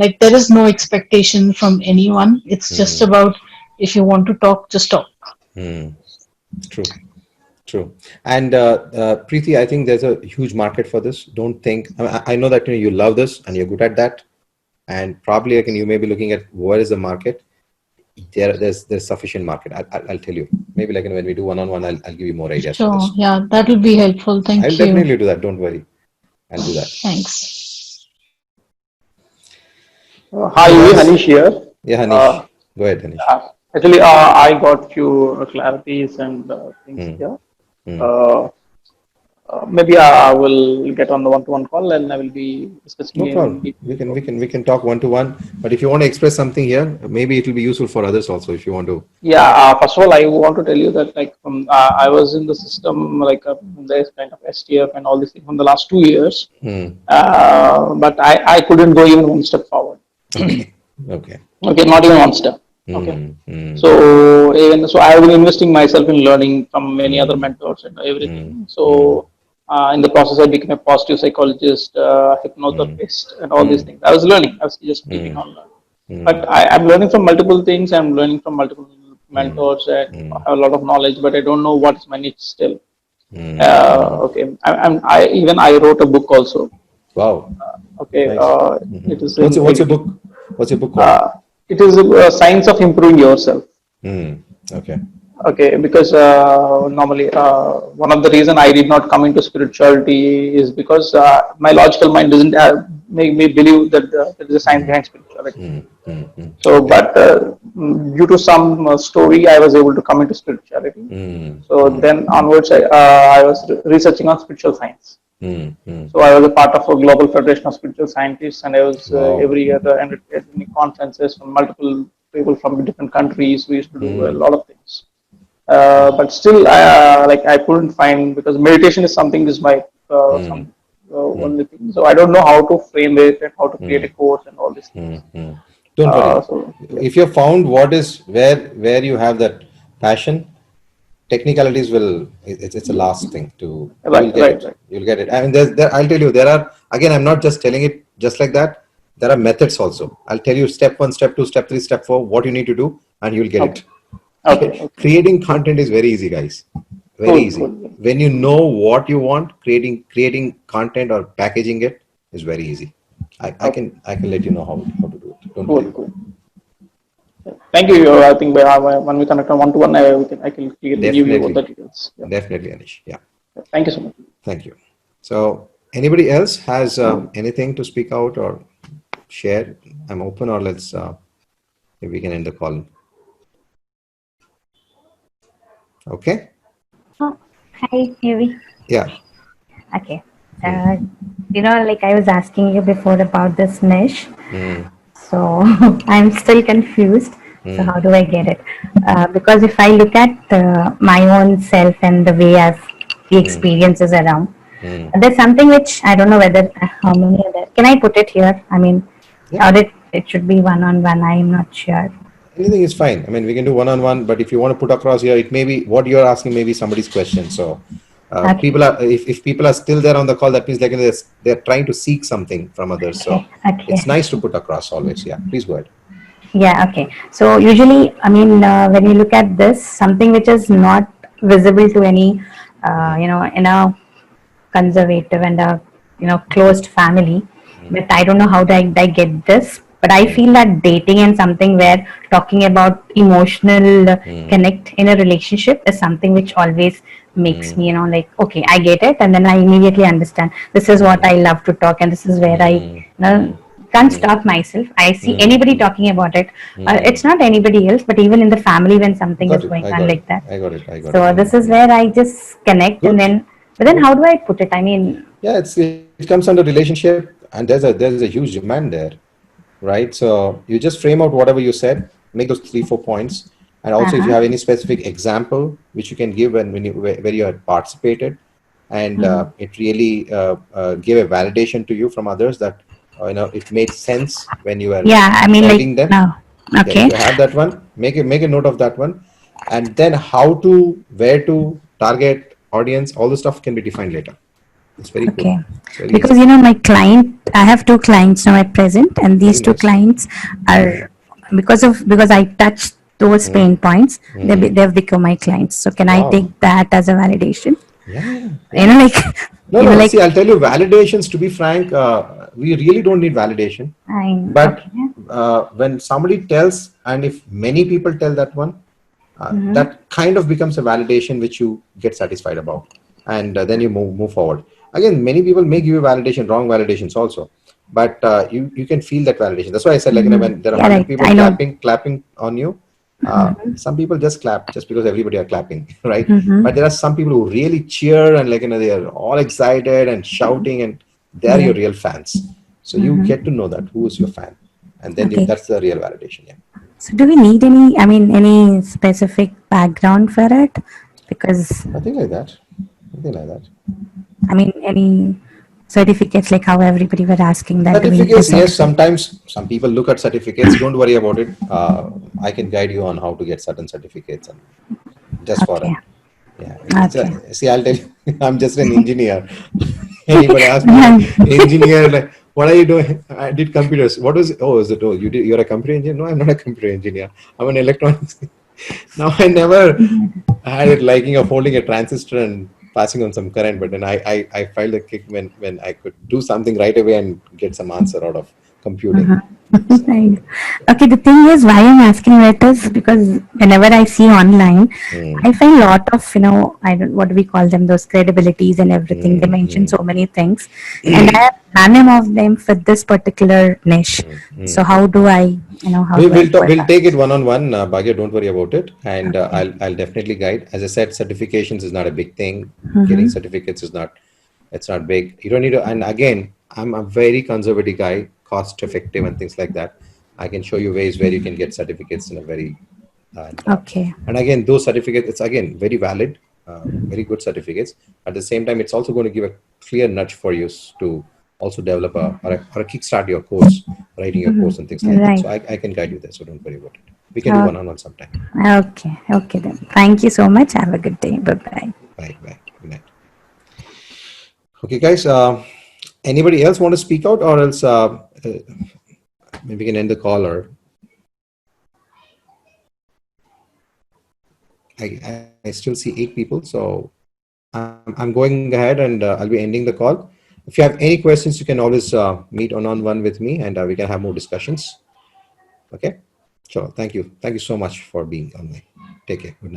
Like there is no expectation from anyone. It's just about if you want to talk, just talk. True. True. And Preeti, I think there's a huge market for this. Don't think, I know that you love this and you're good at that. And probably you may be looking at where is the market. There's sufficient market. I'll tell you. Maybe when we do one-on-one, I'll give you more ideas for Sure. this. Yeah, that will be helpful. Thank I'll you. definitely do that. Don't worry. I'll do that. Thanks. Hi, Hanish here. Yeah, Hanish. Go ahead, Hanish. Actually, I got few clarities and things here. Uh, Maybe I will get on the one-to-one call and I will be discussing No in problem. We can talk one-to-one. But if you want to express something here, maybe it will be useful for others also if you want to. Yeah, first of all, I want to tell you that I was in the system there's kind of STF and all these things from the last 2 years, but I couldn't go even one step forward. Okay. Okay. Okay, not even one step. Okay. So I have been investing myself in learning from many other mentors and everything. So in the process, I became a positive psychologist, hypnotherapist, and all these things. I was learning. I was just keeping on learning. But I'm learning from multiple things. I'm learning from multiple mentors and I have a lot of knowledge, but I don't know what is my niche still. Okay. I wrote a book also. Wow. Okay. Nice. It is. What's your book? What's your book called? It is Science of Improving Yourself. Okay. Okay, because normally one of the reason I did not come into spirituality is because my logical mind doesn't make me believe that there is a science behind spirituality. So, but due to some story, I was able to come into spirituality. So then onwards, I was researching on spiritual science. So I was a part of a global federation of spiritual scientists, and I was every year attending conferences from multiple people from different countries. We used to do a lot of things. But still, I couldn't find, because meditation is something is my only thing. So I don't know how to frame it and how to create a course and all these things. Don't worry. If you found what is where you have that passion, technicalities it's a last thing to. You'll get it. You'll get it. I mean, I'll tell you, there are, again, I'm not just telling it just like that. There are methods also. I'll tell you step 1, step 2, step 3, step 4, what you need to do, and you'll get it. Okay. Creating content is very easy, guys. Very easy. When you know what you want, creating content or packaging it is very easy. I can let you know how to do it. Don't worry. Thank you. I think when we connect on one-to-one, I can clearly give you all the details. Yeah. Definitely, Anish. Yeah. Thank you so much. Thank you. So, anybody else has anything to speak out or share? I'm open, or let's if we can end the call. Okay. Oh, hi, Devi. Yeah. Okay. Like I was asking you before about this niche. So I'm still confused. So how do I get it? Because if I look at my own self and the way the experiences around, there's something which I don't know whether how many are there. Can I put it here? I mean, or it should be one-on-one. I'm not sure. Anything is fine. I mean, we can do one-on-one, but if you want to put across here, it may be what you're asking may be somebody's question. So people are, if people are still there on the call, that means they're trying to seek something from others. So it's nice to put across always. Yeah, please go ahead. Yeah, okay. So usually, I mean, when you look at this, something which is not visible to any, in a conservative and a, closed family, but I don't know how I get this. But I feel that dating and something where talking about emotional connect in a relationship is something which always makes me, like, okay, I get it. And then I immediately understand this is what I love to talk, and this is where I can't stop myself. I see anybody talking about it. It's not anybody else, but even in the family when something is going on like that. I got it. So this is where I just connect. Good. But then how do I put it? I mean, yeah, it comes under relationship, and there's a huge demand there. Right, so you just frame out whatever you said, make those 3-4 points, and also if you have any specific example which you can give where you had participated, and it really gave a validation to you from others that it made sense when you were telling them. Okay. Yeah, if you have that one, make a note of that one, and then where to target audience, all the stuff can be defined later. It's very cool. Because my client, I have 2 clients now at present, and these 2 clients are because I touch those pain points, they've become my clients. So can I Wow. take that as a validation? Yeah. You know, like, No, you know, no. like, See, I'll tell you, validations. To be frank, we really don't need validation. But okay. when somebody tells, and if many people tell that one, Mhm. that kind of becomes a validation which you get satisfied about, and then you move forward. Again, many people may give you validation, wrong validations also, but you can feel that validation. That's why I said, like, when there are Yeah, 100 right. people I know. clapping on you, some people just clap just because everybody are clapping, right? Mm-hmm. But there are some people who really cheer, and, like, they are all excited and shouting, and they are Yeah. your real fans. So you Mm-hmm. get to know that who is your fan, and then Okay. that's the real validation. Yeah. So do we need any, I mean, any specific background for it? Because, Nothing like that. Nothing like that. I mean, any certificates, like how everybody were asking that, do we need a Certificates, yes. certificate? Sometimes some people look at certificates. Don't worry about it. I can guide you on how to get certain certificates, and just for Okay. yeah. It's Okay. a, see, I'll tell you, I'm just an engineer. Anybody ask me, Yeah. engineer, like, what are you doing? I did computers. What was it? Oh, is it? Oh, you're a computer engineer? No, I'm not a computer engineer. I'm an electronics. Now, I never had it liking of holding a transistor and passing on some current, but then I felt a kick when I could do something right away and get some answer out of computing. Uh-huh. So, Right. Okay, the thing is, why I'm asking that is because whenever I see online, I find a lot of, I don't, what do we call them, those credibilities and everything. They mention so many things, and I have none of them for this particular niche. So how do I, how do I go we'll about take it it? one on one, Bhagya. Don't worry about it, and Okay. I'll definitely guide. As I said, certifications is not a big thing. Getting Mm-hmm. certificates is not, it's not big. You don't need to. And again, I'm a very conservative guy, cost effective and things like that. I can show you ways where you can get certificates in a very and Okay. and again, those certificates, it's again very valid, very good certificates. At the same time, it's also going to give a clear nudge for you to also develop or a kickstart your course, writing your course and things like that. Right. So I can guide you there. So don't worry about it. We can do Uh, one on one sometime. okay. Okay then. Thank you so much. Have a good day. Bye bye. Bye. Bye. Good night. Okay, guys. Anybody else want to speak out, or else maybe we can end the call, or I still see 8 people. So I'm going ahead, and I'll be ending the call. If you have any questions, you can always meet on one with me, and we can have more discussions. Okay. Sure. Thank you. Thank you so much for being online. Take care. Good night.